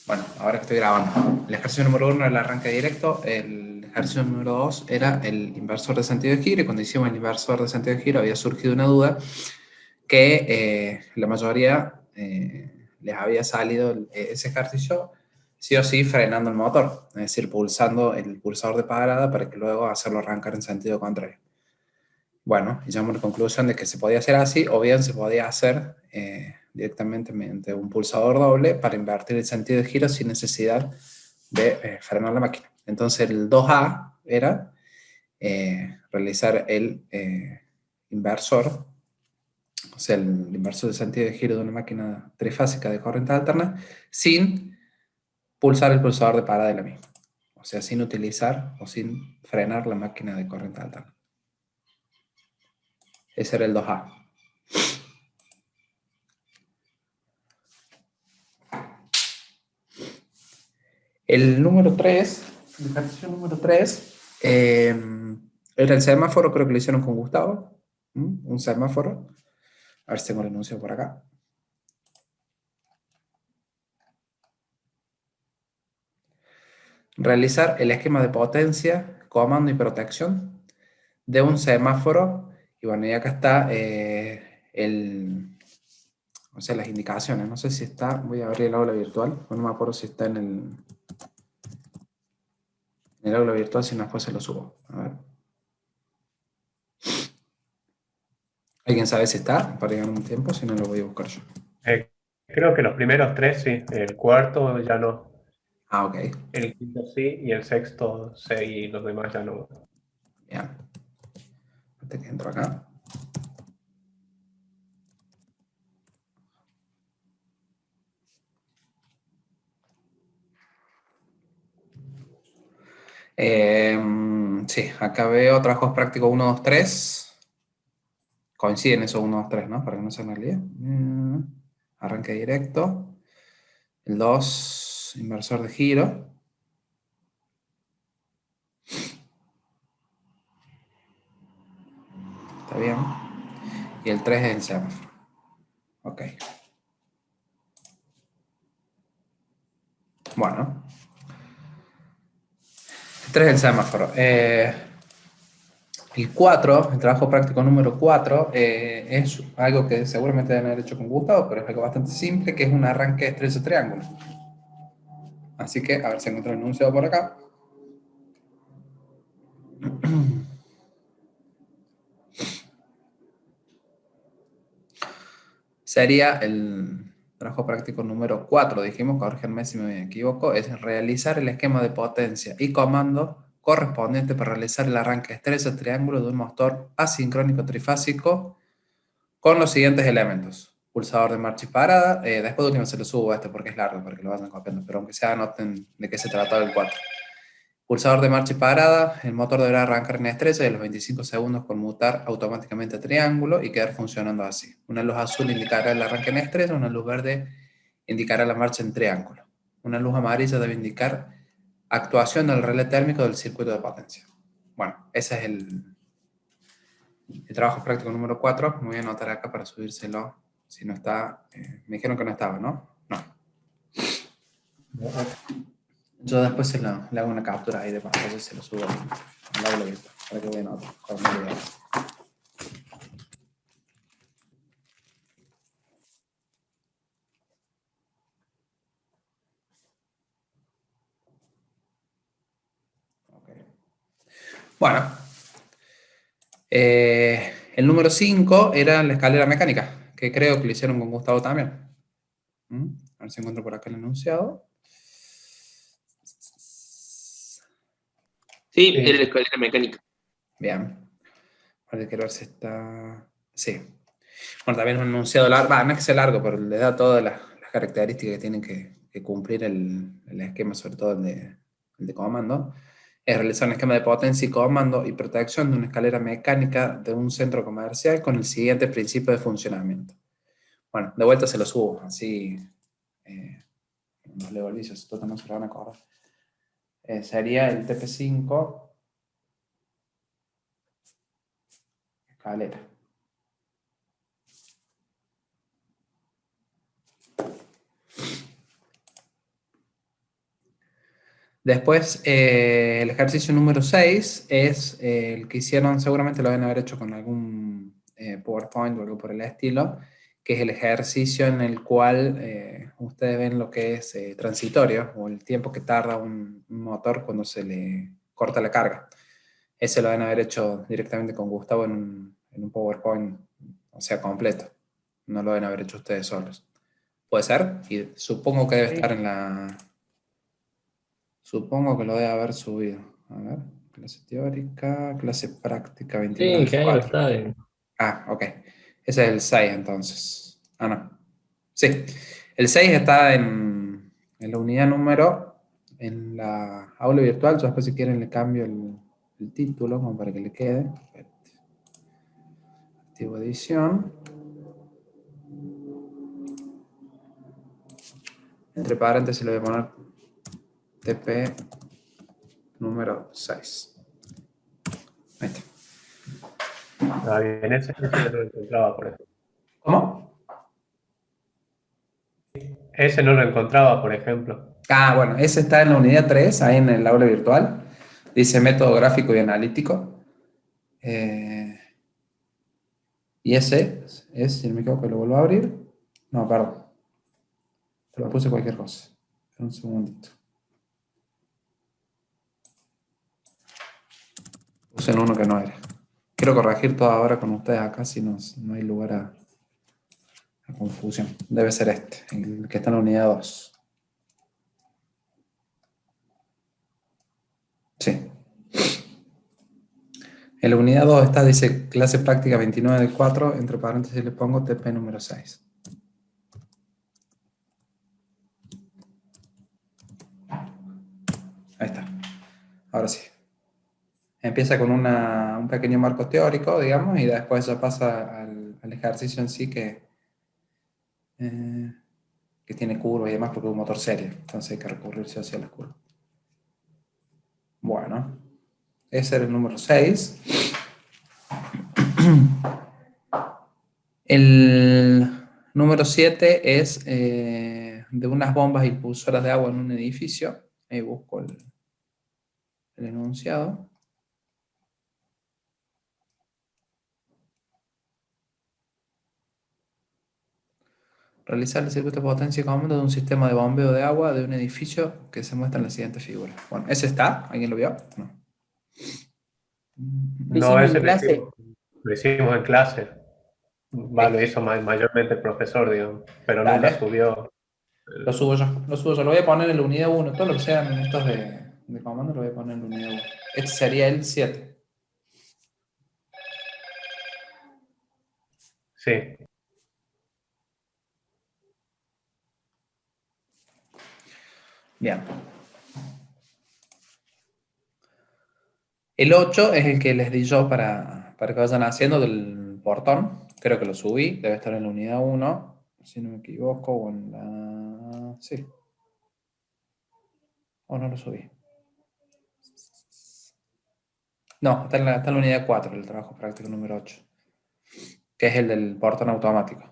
Bueno, ahora que estoy grabando. El ejercicio número 1 era el arranque directo, el ejercicio número 2 era el inversor de sentido de giro, y cuando hicimos el inversor de sentido de giro había surgido una duda que la mayoría les había salido ese ejercicio sí o sí frenando el motor, es decir, pulsando el pulsador de parada para que luego hacerlo arrancar en sentido contrario. Bueno, y llegamos a la conclusión de que se podía hacer así, o bien se podía hacer directamente mediante un pulsador doble para invertir el sentido de giro sin necesidad de frenar la máquina. Entonces el 2A era realizar el inversor, o sea, el inversor de sentido de giro de una máquina trifásica de corriente alterna, sin pulsar el pulsador de parada de la misma. O sea, sin utilizar o sin frenar la máquina de corriente alterna. Ese era el 2A. El número 3, el ejercicio número 3, era el semáforo, creo que lo hicieron con Gustavo. Un semáforo. A ver si tengo el anuncio por acá. Realizar el esquema de potencia, comando y protección de un semáforo. Y bueno, y acá está o sea, las indicaciones. No sé si está, voy a abrir el aula virtual. No me acuerdo si está en el aula virtual, si no después se lo subo. A ver. ¿Alguien sabe si está? Para llegar un tiempo, si no lo voy a buscar yo. Creo que los primeros tres sí, el cuarto ya no, Ah, ok. el quinto sí y el sexto sí y los demás ya no. Bien. Espérate que entro acá. Sí, acá veo trabajos prácticos 1, 2, 3. Coinciden esos 1, 2, 3, ¿no? Para que no se me líe. Arranque directo. El 2, inversor de giro. Está bien. Y el 3 es el semáforo. Ok. Bueno. El 3 es el semáforo. El 4, el trabajo práctico número 4, es algo que seguramente deben haber hecho con Gustavo, pero es algo bastante simple, que es un arranque de estrecho triángulo. Así que, a ver si encuentro el enunciado por acá. Sería el trabajo práctico número 4, dijimos, corríjanme si me equivoco, es realizar el esquema de potencia y comando correspondiente para realizar el arranque estrecho triángulo de un motor asincrónico trifásico con los siguientes elementos. Pulsador de marcha y parada. Después de último se lo subo a este porque es largo, para que lo vayan copiando, pero aunque sea anoten de qué se trata el 4. Pulsador de marcha y parada. El motor deberá arrancar en estrecha y a los 25 segundos conmutar automáticamente a triángulo y quedar funcionando así. Una luz azul indicará el arranque en estrecha, una luz verde indicará la marcha en triángulo. Una luz amarilla debe indicar actuación del relé térmico del circuito de potencia. Bueno, ese es el trabajo práctico número 4. Me voy a anotar acá para subírselo. Si no está, me dijeron que no estaba, ¿no? No. Yo después le hago una captura ahí de pantalla y se lo subo al aula virtual para que vean otro. Okay. Bueno, el número 5 era la escalera mecánica, que creo que lo hicieron con Gustavo también. A ver si encuentro por acá el enunciado. Sí, Sí, era la escalera mecánica. Bien. Ahora quiero ver si está. Sí. Bueno, también un enunciado largo. No es que sea largo, pero le da todas las características que tienen que cumplir el esquema, sobre todo el de comando. Es realizar un esquema de potencia y comando y protección de una escalera mecánica de un centro comercial con el siguiente principio de funcionamiento. Bueno, de vuelta se lo subo, así los leo el vicio, todos no se lo van a acordar. Sería el TP5 escalera. Después, el ejercicio número 6 es el que hicieron, seguramente lo deben haber hecho con algún PowerPoint o algo por el estilo, que es el ejercicio en el cual ustedes ven lo que es transitorio, o el tiempo que tarda un motor cuando se le corta la carga. Ese lo deben haber hecho directamente con Gustavo en un PowerPoint, o sea, completo. No lo deben haber hecho ustedes solos. ¿Puede ser? Y supongo que debe Sí. estar en la... Supongo que lo debe haber subido. A ver, clase teórica, clase práctica Sí, que ahí lo 29/4. está. Ah, ok. Ese es el 6 entonces. Ah, no. Sí. El 6 está en la unidad número, en la aula virtual. Yo después si quieren le cambio el título como para que le quede. Activo edición. Entre paréntesis le voy a poner TP número 6. Ahí está. Ah, bien, ese no lo encontraba, por ejemplo. ¿Cómo? Ese no lo encontraba, por ejemplo. Ah, bueno, ese está en la unidad 3, ahí en el aula virtual. Dice método gráfico y analítico. Eh, y ese es, si no me equivoco, lo vuelvo a abrir. No, perdón. Te lo puse cualquier cosa. Un segundito. Puse en uno que no era. Quiero corregir todo ahora con ustedes acá, si no, no hay lugar a confusión. Debe ser este, el que está en la unidad 2. Sí. En la unidad 2 está, dice clase práctica 29/4, entre paréntesis le pongo TP número 6. Ahí está. Ahora sí. Empieza con un pequeño marco teórico, digamos, y después ya pasa al ejercicio en sí que tiene curvas y demás porque es un motor serie. Entonces hay que recurrirse hacia las curvas. Bueno, ese era el número 6. El número 7 es de unas bombas impulsoras de agua en un edificio. Ahí busco el enunciado. Realizar el circuito de potencia y comando de un sistema de bombeo de agua de un edificio que se muestra en la siguiente figura. Bueno, ¿ese está? ¿Alguien lo vio? No. Lo No, hicimos en ese clase. lo hicimos en clase. Va, lo Listo. hizo mayormente el profesor, digamos, pero nunca Dale. subió. Lo subo yo. Lo subo yo. Lo voy a poner en la unidad 1. Todo lo que sean estos de comando lo voy a poner en la unidad 1. Este sería el 7. Sí, Bien. El 8 es el que les di yo para que vayan haciendo del portón. Creo que lo subí. Debe estar en la unidad 1. Si no me equivoco. O en la... Sí. O no lo subí. No, está en la unidad 4, el trabajo práctico número 8, que es el del portón automático.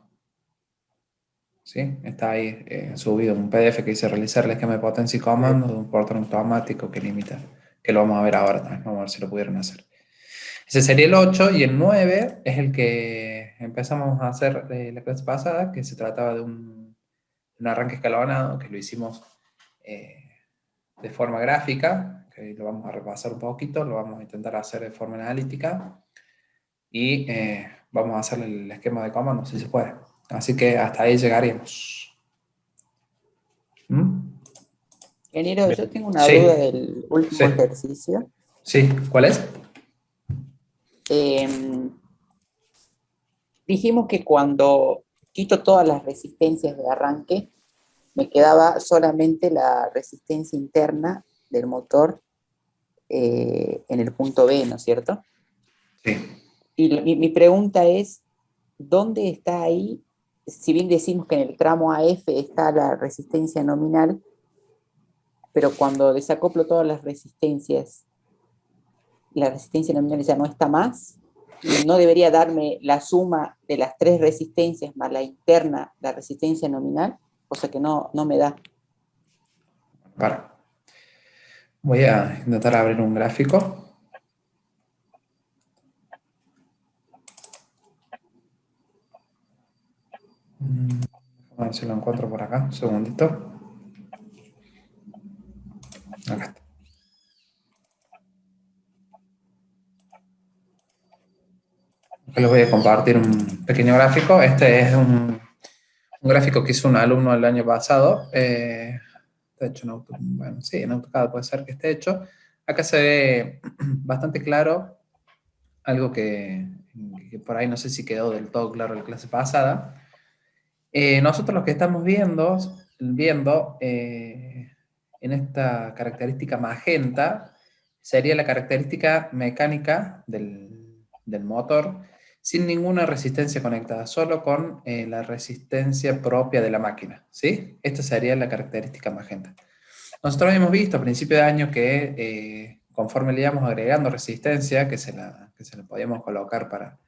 ¿Sí? Está ahí subido un PDF que dice realizar el esquema de potencia y comando de un portón automático que limita, que lo vamos a ver ahora también, vamos a ver si lo pudieron hacer. Ese sería el 8 y el 9 es el que empezamos a hacer la clase pasada, que se trataba de un arranque escalonado, que lo hicimos de forma gráfica, que lo vamos a repasar un poquito, lo vamos a intentar hacer de forma analítica y vamos a hacer el esquema de comando, si se puede. Así que hasta ahí llegaríamos. ¿Mm? Ingeniero, bien. yo tengo una duda Sí, del último sí, ejercicio. sí. ¿Cuál es? Em, Dijimos que cuando quito todas las resistencias de arranque, me quedaba solamente la resistencia interna del motor en el punto B, ¿no es cierto? Sí. Y mi pregunta es, ¿dónde está ahí? Si bien decimos que en el tramo AF está la resistencia nominal, pero cuando desacoplo todas las resistencias, la resistencia nominal ya no está más, no debería darme la suma de las tres resistencias más la interna, la resistencia nominal, cosa que no me da. Para. Voy a intentar abrir un gráfico. A ver si lo encuentro por acá. Un segundito. Acá está. Acá les voy a compartir un pequeño gráfico. Este es un gráfico que hizo un alumno el año pasado. Está hecho en AutoCAD. Bueno, sí, en AutoCAD puede ser que esté hecho. Acá se ve bastante claro algo que por ahí no sé si quedó del todo claro en la clase pasada. Nosotros lo que estamos viendo en esta característica magenta sería la característica mecánica del motor sin ninguna resistencia conectada, solo con la resistencia propia de la máquina, ¿sí? Esta sería la característica magenta. Nosotros hemos visto a principio de año que conforme le íbamos agregando resistencia, que se la podíamos colocar para,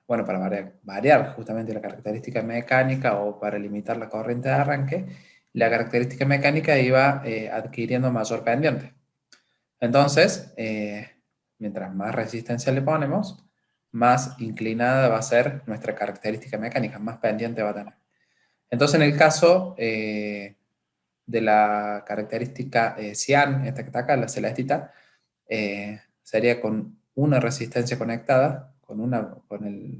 bueno, para variar justamente la característica mecánica o para limitar la corriente de arranque, la característica mecánica iba adquiriendo mayor pendiente. Entonces, mientras más resistencia le ponemos, más inclinada va a ser nuestra característica mecánica, más pendiente va a tener. Entonces, en el caso de la característica cian, esta que está acá, la celestita, sería con una resistencia conectada,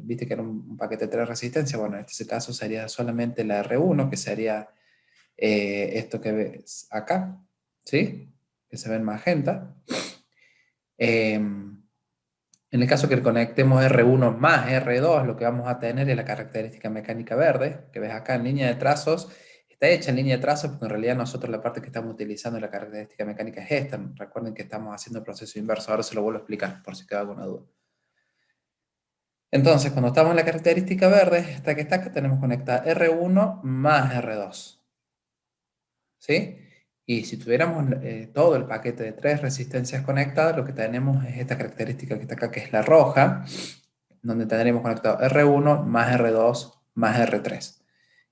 viste que era un paquete de 3 resistencias, bueno, en este caso sería solamente la R1, que sería esto que ves acá, ¿sí? Que se ve en magenta. En el caso que conectemos R1 más R2, lo que vamos a tener es la característica mecánica verde, que ves acá en línea de trazos. Está hecha en línea de trazos porque en realidad nosotros la parte que estamos utilizando en la característica mecánica es esta. Recuerden que estamos haciendo el proceso inverso. Ahora se lo vuelvo a explicar por si queda alguna duda. Entonces, cuando estamos en la característica verde, esta que está acá, tenemos conectada R1 más R2. ¿Sí? Y si tuviéramos todo el paquete de 3 resistencias conectadas, lo que tenemos es esta característica que está acá, que es la roja, donde tendremos conectado R1 más R2 más R3.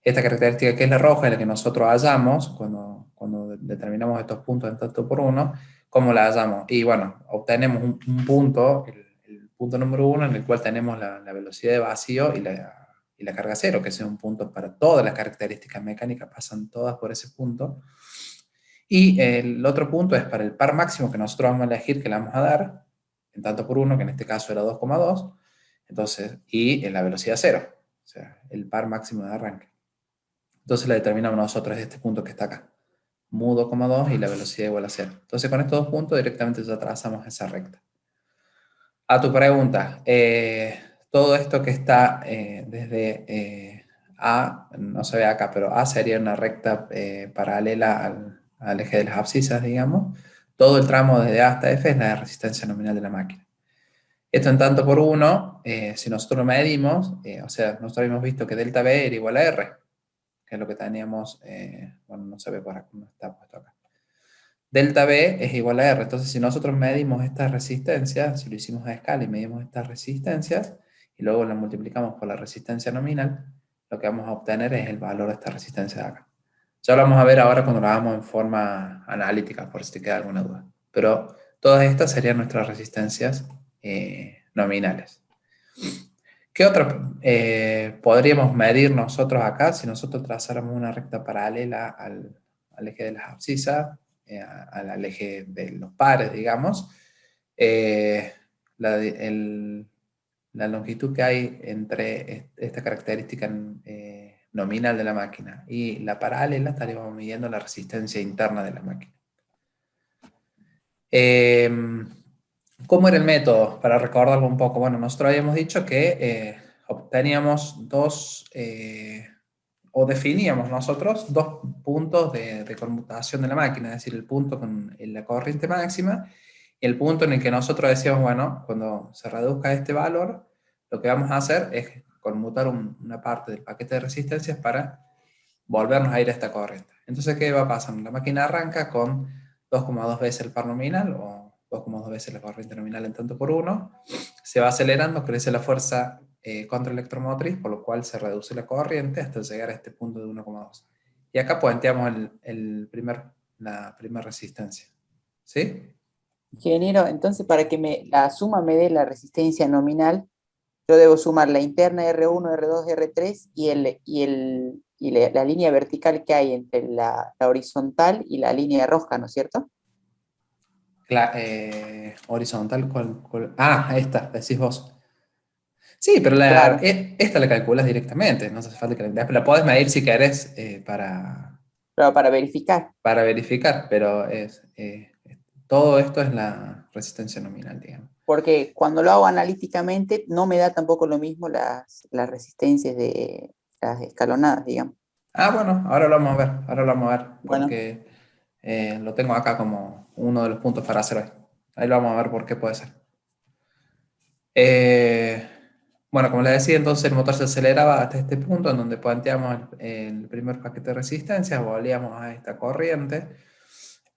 Esta característica que es la roja es la que nosotros hallamos cuando determinamos estos puntos en tanto por uno, ¿cómo la hallamos? Y bueno, obtenemos un punto, el punto número 1, en el cual tenemos la velocidad de vacío y la carga cero, que es un punto para todas las características mecánicas, pasan todas por ese punto. Y el otro punto es para el par máximo que nosotros vamos a elegir, que le vamos a dar, en tanto por uno, que en este caso era 2,2, entonces, y en la velocidad cero, o sea, el par máximo de arranque. Entonces la determinamos nosotros este punto que está acá, mu 2,2 y la velocidad igual a 0. Entonces con estos dos puntos directamente ya trazamos esa recta. A tu pregunta, todo esto que está desde A, no se ve acá, pero A sería una recta paralela al eje de las abscisas, digamos. Todo el tramo desde A hasta F es la resistencia nominal de la máquina. Esto en tanto por uno, si nosotros lo medimos, o sea, nosotros hemos visto que delta B era igual a R, que es lo que teníamos, bueno, no se ve por acá, no está puesto acá. Delta B es igual a R, entonces si nosotros medimos estas resistencias, si lo hicimos a escala y medimos estas resistencias, y luego las multiplicamos por la resistencia nominal, lo que vamos a obtener es el valor de esta resistencia de acá. Ya lo vamos a ver ahora cuando lo hagamos en forma analítica, por si te queda alguna duda. Pero todas estas serían nuestras resistencias nominales. ¿Qué otra podríamos medir nosotros acá si nosotros trazáramos una recta paralela al eje de las abscisas, al eje de los pares, digamos? La longitud que hay entre esta característica nominal de la máquina y la paralela, estaríamos midiendo la resistencia interna de la máquina. ¿Cómo era el método? Para recordarlo un poco. Bueno, nosotros habíamos dicho que obteníamos o definíamos nosotros dos puntos de conmutación de la máquina, es decir, el punto con la corriente máxima y el punto en el que nosotros decíamos, bueno, cuando se reduzca este valor, lo que vamos a hacer es conmutar una parte del paquete de resistencias para volvernos a ir a esta corriente. Entonces, ¿qué va a pasar? La máquina arranca con 2,2 veces el par nominal o 2,2 veces la corriente nominal en tanto por uno, se va acelerando, crece la fuerza contraelectromotriz, por lo cual se reduce la corriente hasta llegar a este punto de 1,2. Y acá puenteamos la primera resistencia. ¿Sí? Ingeniero, entonces para que la suma me dé la resistencia nominal, yo debo sumar la interna R1, R2, R3 y la línea vertical que hay entre la horizontal y la línea roja, ¿no es cierto? Horizontal, ¿cuál? Ah, esta, decís vos. Sí, pero Claro, esta la calculas directamente, no hace falta que la podés medir si querés pero para verificar. para verificar, pero todo esto es la resistencia nominal, digamos. Porque cuando lo hago analíticamente no me da tampoco lo mismo las resistencias de las escalonadas, digamos. Ah, bueno, ahora lo vamos a ver, Bueno, porque lo tengo acá como uno de los puntos para hacer hoy. Ahí lo vamos a ver por qué puede ser. Eh, bueno, como les decía, entonces el motor se aceleraba hasta este punto en donde planteamos el primer paquete de resistencia, volvíamos a esta corriente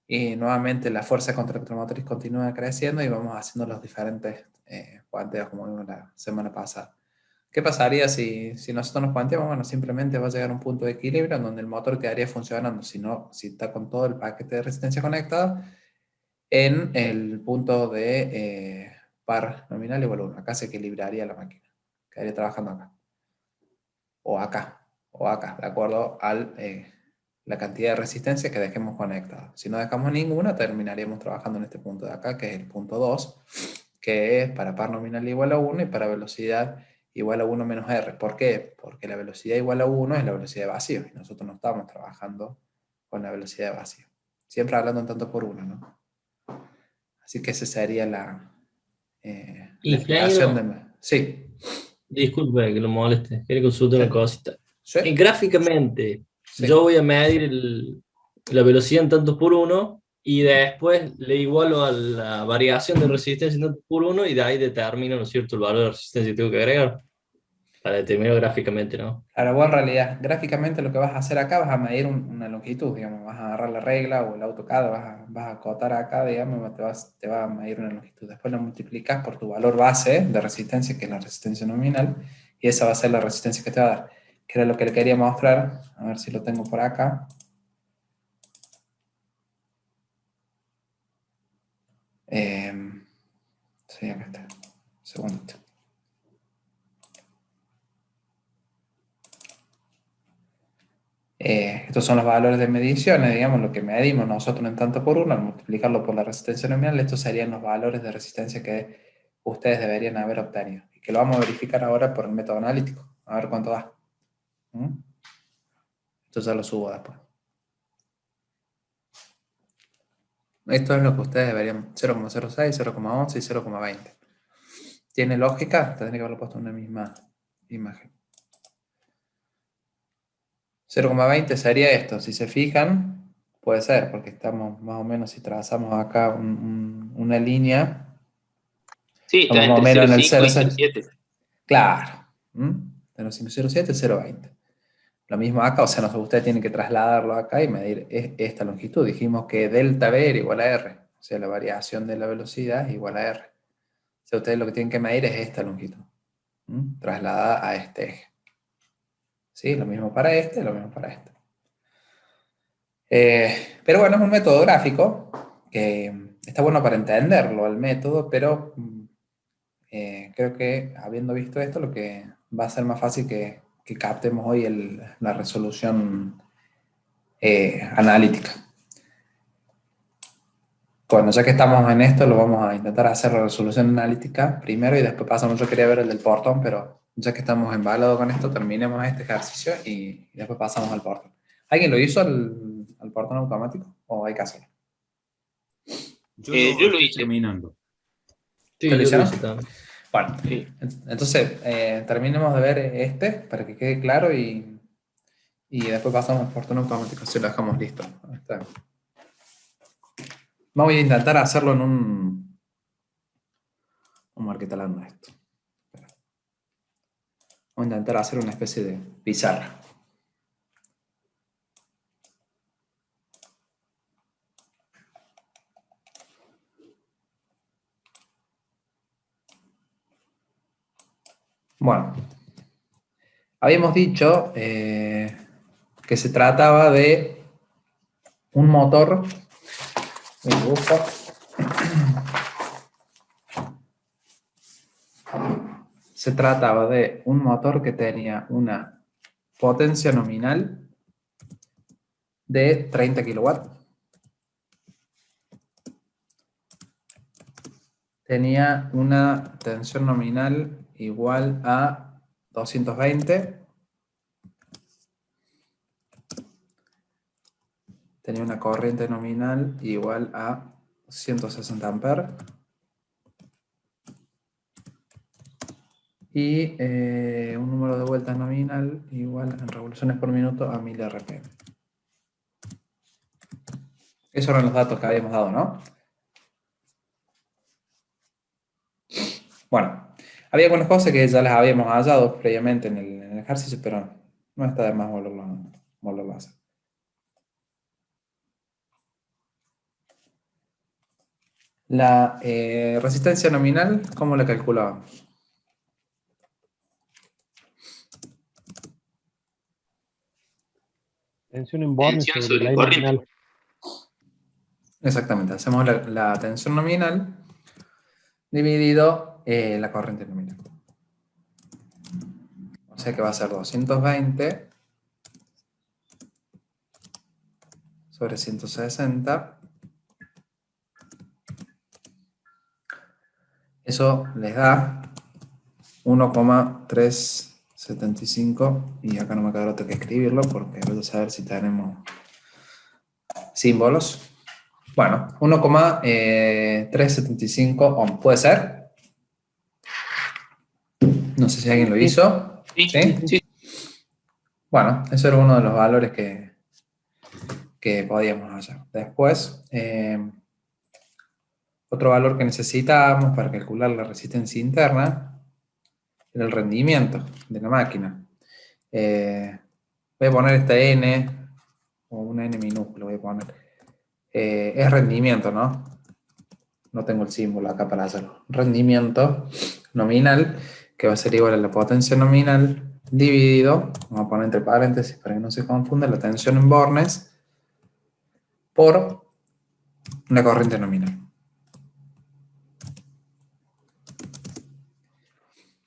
y nuevamente la fuerza contra el motriz continúa creciendo y vamos haciendo los diferentes planteos como vimos la semana pasada. ¿Qué pasaría si nosotros nos planteamos? Bueno, simplemente va a llegar a un punto de equilibrio en donde el motor quedaría funcionando, si está con todo el paquete de resistencia conectado, en el punto de par nominal igual a 1. Acá se equilibraría la máquina. Quedaría trabajando acá. O acá. O acá, de acuerdo a la cantidad de resistencia que dejemos conectada. Si no dejamos ninguna, terminaríamos trabajando en este punto de acá, que es el punto 2, que es para par nominal igual a 1 y para velocidad igual a 1 menos r. ¿Por qué? Porque la velocidad igual a 1 es la velocidad de vacío, y nosotros no estamos trabajando con la velocidad de vacío. Siempre hablando en tanto por 1, ¿no? Así que esa sería la explicación Ingeniero, de... Sí, disculpe que lo moleste, quería consultar sí, una cosita. sí, Gráficamente, yo sí. voy a medir la velocidad en tantos por uno y después le igualo a la variación de resistencia en tantos por uno y de ahí determino, ¿no es cierto?, el valor de resistencia que tengo que agregar para determinar gráficamente, ¿no? Ahora vos en realidad, gráficamente lo que vas a hacer acá, vas a medir una longitud, digamos, vas a agarrar la regla o el AutoCAD, vas a acotar acá, digamos, te va a medir una longitud. Después lo multiplicas por tu valor base de resistencia, que es la resistencia nominal, y esa va a ser la resistencia que te va a dar. Que era lo que le quería mostrar, a ver si lo tengo por acá. Sí, acá está. Segundo. Estos son los valores de mediciones, digamos, lo que medimos nosotros en tanto por uno, al multiplicarlo por la resistencia nominal, estos serían los valores de resistencia que ustedes deberían haber obtenido. Y que lo vamos a verificar ahora por el método analítico, a ver cuánto da. Esto ya lo subo después. Esto es lo que ustedes deberían, 0,06, 0,11 y 0,20. ¿Tiene lógica? Tendría que haberlo puesto en una misma imagen. 0,20 sería esto, si se fijan, puede ser, porque estamos más o menos, si trazamos acá una línea, Sí, está estamos más o entre menos en el 0,5 y 0,6. 0,7. Claro. 0,507, 0,20. Lo mismo acá, o sea, ustedes tienen que trasladarlo acá y medir esta longitud. Dijimos que delta V era igual a R, o sea, la variación de la velocidad es igual a R. O sea, ustedes lo que tienen que medir es esta longitud, trasladada a este eje. ¿Sí? Lo mismo para este, lo mismo para este. Pero bueno, es un método gráfico que está bueno para entenderlo, el método, pero creo que habiendo visto esto, lo que va a ser más fácil que captemos hoy la resolución analítica. Bueno, ya que estamos en esto, lo vamos a intentar hacer la resolución analítica primero y después pasamos. Yo quería ver el del portón, pero ya que estamos embalados con esto, terminemos este ejercicio y después pasamos al portón. ¿Alguien lo hizo al portón automático o hay que hacerlo? Yo lo estoy hice. terminando. Sí, ¿Te lo yo lo hicieron? hice también. Bueno, Sí. entonces terminemos de ver este para que quede claro y después pasamos al portón automático, si lo dejamos listo. Ahí está. Vamos a intentar hacerlo en un... Vamos a ver qué tal anda esto. Vamos a intentar hacer una especie de pizarra. Bueno, habíamos dicho que se trataba de un motor. Me busco se trataba de un motor que tenía una potencia nominal de 30 kilowatts. Tenía una tensión nominal igual a 220. Tenía una corriente nominal igual a 160 amperes. Y un número de vueltas nominal igual en revoluciones por minuto a 1000 RPM. Esos eran los datos que habíamos dado, ¿no? Bueno, había algunas cosas que ya las habíamos hallado previamente en el ejercicio, pero no está de más volverlo a hacer. La resistencia nominal, ¿cómo la calculábamos? Tensión en bornes Tensión sobre sobre la I corriente. nominal. Exactamente, hacemos la tensión nominal dividido la corriente nominal. O sea que va a ser 220 sobre 160. Eso les da 1,375 y acá no me queda otro que escribirlo porque voy a saber si tenemos símbolos. Bueno, 1,375 ohm. ¿Puede ser? No sé si alguien lo hizo. Sí, ¿Sí? sí. Bueno, eso era uno de los valores que podíamos hallar. Después, otro valor que necesitábamos para calcular la resistencia interna era el rendimiento de la máquina. Voy a poner esta N, o una N minúscula voy a poner. Es rendimiento, ¿no? No tengo el símbolo acá para hacerlo. Rendimiento nominal, que va a ser igual a la potencia nominal dividido, vamos a poner entre paréntesis para que no se confunda, la tensión en bornes por la corriente nominal.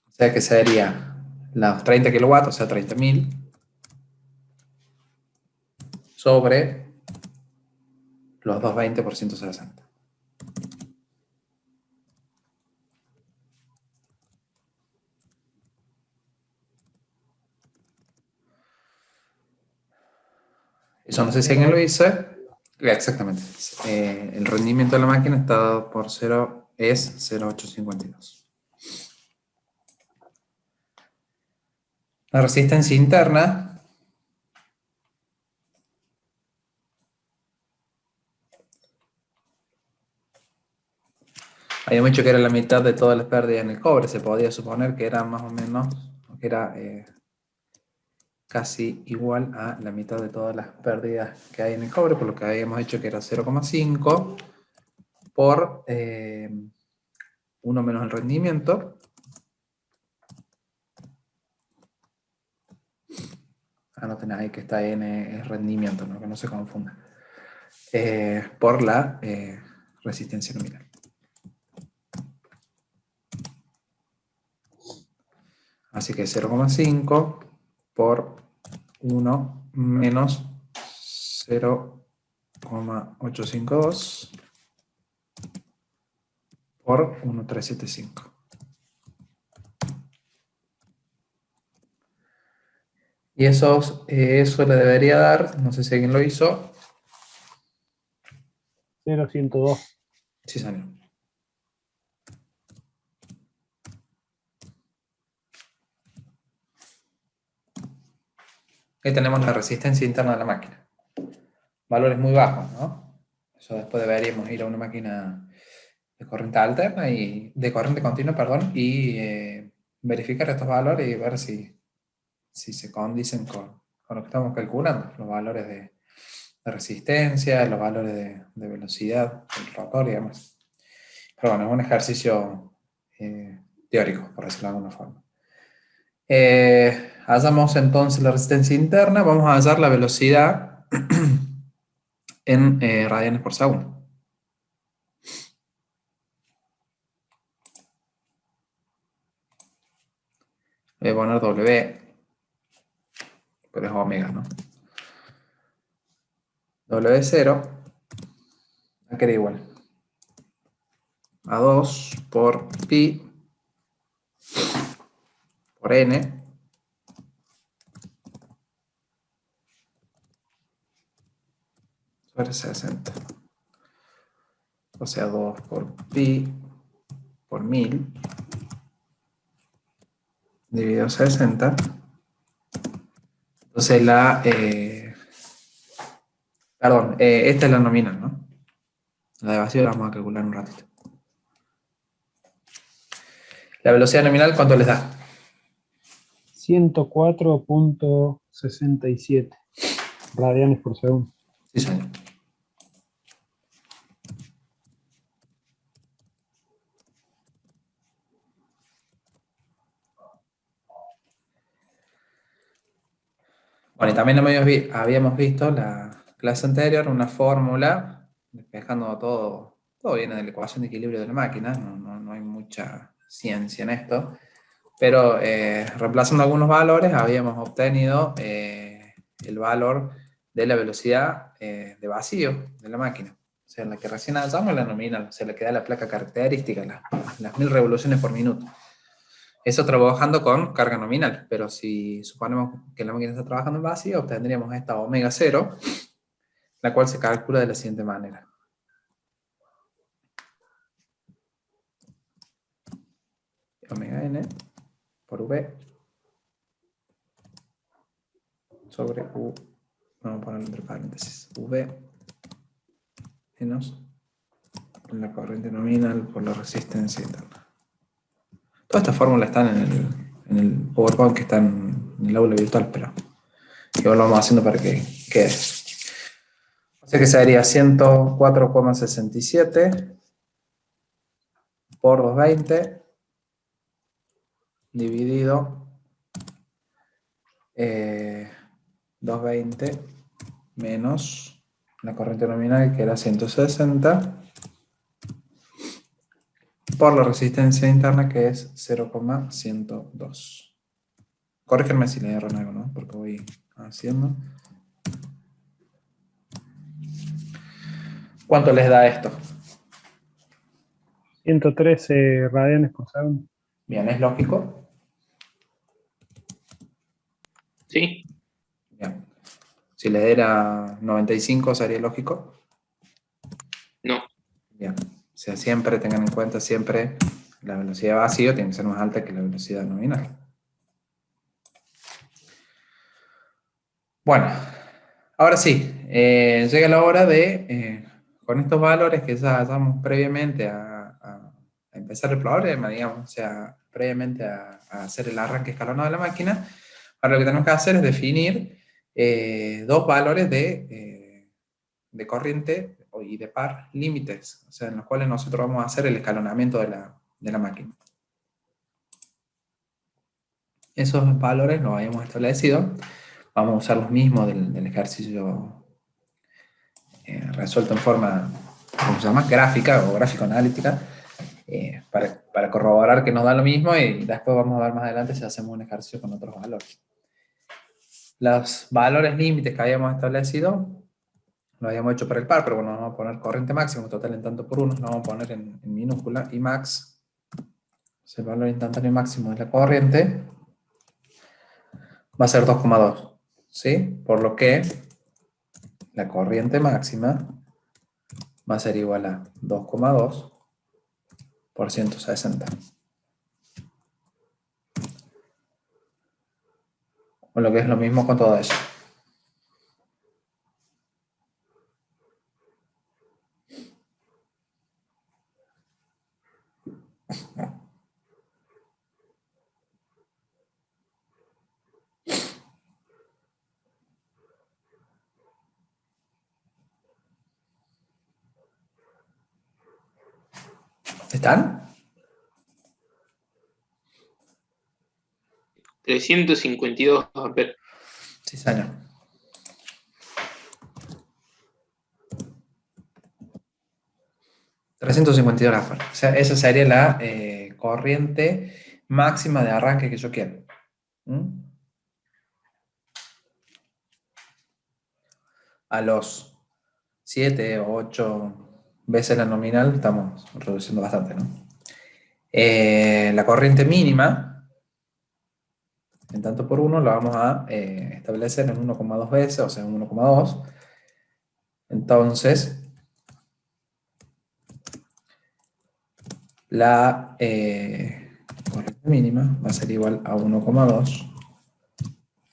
O sea que sería los 30 kilowatts, o sea 30.000, sobre los 220 por 160. Eso no sé si alguien lo dice. Exactamente. El rendimiento de la máquina está dado por 0, es 0,852. La resistencia interna habíamos dicho que era la mitad de todas las pérdidas en el cobre. Se podía suponer que era más o menos, que era casi igual a la mitad de todas las pérdidas que hay en el cobre, por lo que habíamos dicho que era 0,5 por 1 menos el rendimiento. Anoten ahí que esta N es rendimiento, ¿no? Que no se confunda. Por la resistencia nominal. Así que 0,5 por 1 menos 0,852 por 1,375. Y eso le debería dar, no sé si alguien lo hizo. 0,102. Sí, señor. Ahí tenemos la resistencia interna de la máquina. Valores muy bajos, ¿no? Eso después deberíamos ir a una máquina de corriente alterna y de corriente continua, perdón, y verificar estos valores y ver si se condicen con lo que estamos calculando, los valores de resistencia, los valores de velocidad del rotor y demás. Pero bueno, es un ejercicio teórico, por decirlo de alguna forma. Hallamos entonces la resistencia interna, vamos a hallar la velocidad en radianes por segundo. Voy a poner W, pero es omega, ¿no? W0, ¿a qué era igual? A 2 por pi por n sobre 60. O sea, 2 por pi por 1000 dividido 60. Entonces esta es la nominal, ¿no? La de vacío la vamos a calcular en un ratito. La velocidad nominal, ¿cuánto les da? 104.67 radianes por segundo. Sí, señor. Bueno, y también habíamos visto la clase anterior una fórmula, despejando todo viene de la ecuación de equilibrio de la máquina, no hay mucha ciencia en esto, pero reemplazando algunos valores habíamos obtenido el valor de la velocidad de vacío de la máquina. O sea, en la que recién hallamos la nominal, o sea, le queda la placa característica, las 1000 revoluciones por minuto. Eso trabajando con carga nominal, pero si suponemos que la máquina está trabajando en vacío, obtendríamos esta omega 0, la cual se calcula de la siguiente manera. Omega n por v sobre u, vamos a ponerlo entre paréntesis, v menos la corriente nominal por la resistencia interna. Todas estas fórmulas están en el PowerPoint que está en el aula virtual, pero igual lo vamos haciendo para que quede. O sea que sería 104,67 por 220 dividido 220 menos la corriente nominal, que era 160, por la resistencia interna, que es 0,102. Corríjanme si le erro en algo, ¿no? Porque voy haciendo. ¿Cuánto les da esto? 113 radianes por segundo. Bien, ¿es lógico? Sí. Bien. Si le diera 95, ¿sería lógico? No. Bien. O sea, siempre tengan en cuenta, siempre la velocidad de vacío tiene que ser más alta que la velocidad nominal. Bueno, ahora sí, llega la hora de, con estos valores que ya hallamos previamente a empezar el problema, digamos, o sea, previamente a hacer el arranque escalonado de la máquina, ahora lo que tenemos que hacer es definir dos valores de corriente y de par límites, o sea, en los cuales nosotros vamos a hacer el escalonamiento de la máquina. Esos valores los habíamos establecido. Vamos a usar los mismos del ejercicio resuelto en forma, ¿cómo se llama? Gráfica o gráfico-analítica, para corroborar que nos da lo mismo, y después vamos a ver más adelante si hacemos un ejercicio con otros valores. Los valores límites que habíamos establecido lo habíamos hecho para el par, pero bueno, vamos a poner corriente máxima, total en tanto por uno, lo vamos a poner en minúscula, y max, el valor instantáneo máximo de la corriente, va a ser 2,2, ¿sí? Por lo que la corriente máxima va a ser igual a 2,2 por 160. O lo que es lo mismo con todo eso. ¿Están? 352 amperes. Sí, señor. $352. O sea, esa sería la corriente máxima de arranque que yo quiero. ¿Mm? A los 7 o 8 veces la nominal estamos reduciendo bastante, ¿no? La corriente mínima, en tanto por 1, la vamos a establecer en 1,2 veces, o sea, en 1,2. Entonces, la corriente mínima va a ser igual a 1,2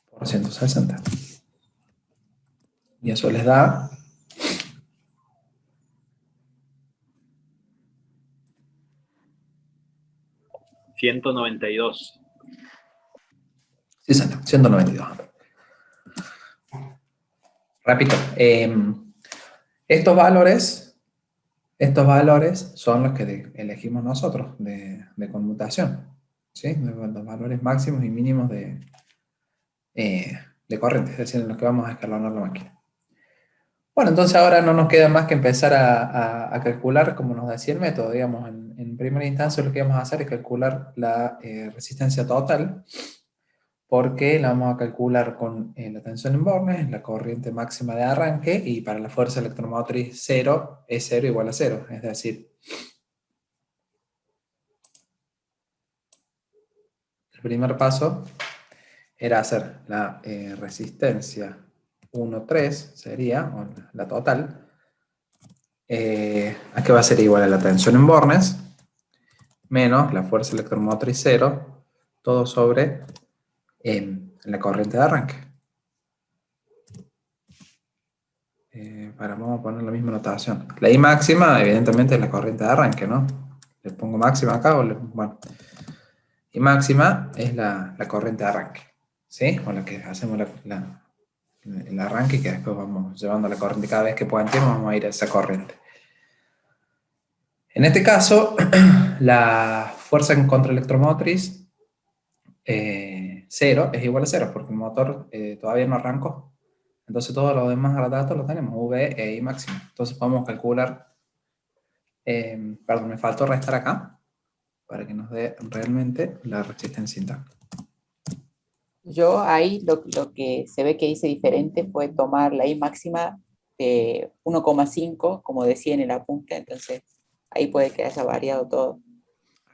por 160. Y eso les da 192. 192. Repito, estos valores son los que elegimos nosotros de conmutación, ¿sí? Los valores máximos y mínimos de corriente, es decir, en los que vamos a escalonar la máquina. Bueno, entonces ahora no nos queda más que empezar a calcular, como nos decía el método, digamos, en primera instancia lo que vamos a hacer es calcular la resistencia total, porque la vamos a calcular con la tensión en bornes, la corriente máxima de arranque, y para la fuerza electromotriz 0 es 0 igual a 0, es decir, el primer paso era hacer la resistencia 1,3, sería, o la total, a que va a ser igual a la tensión en bornes, menos la fuerza electromotriz 0, todo sobre la corriente de arranque. Vamos a poner la misma notación. La I máxima, evidentemente, es la corriente de arranque, ¿no? Le pongo máxima acá, bueno. I máxima es la corriente de arranque, ¿sí? Con la que hacemos el arranque, y que después vamos llevando la corriente. Cada vez que puantemos vamos a ir a esa corriente. En este caso, la fuerza en contraelectromotriz 0 es igual a 0, porque el motor todavía no arrancó. Entonces todos los demás datos los tenemos, V e I máxima. Entonces podemos calcular, perdón, me faltó restar acá, para que nos dé realmente la resistencia interna. Yo ahí lo que se ve que hice diferente fue tomar la I máxima de 1,5, como decía en el apunte, entonces ahí puede que haya variado todo.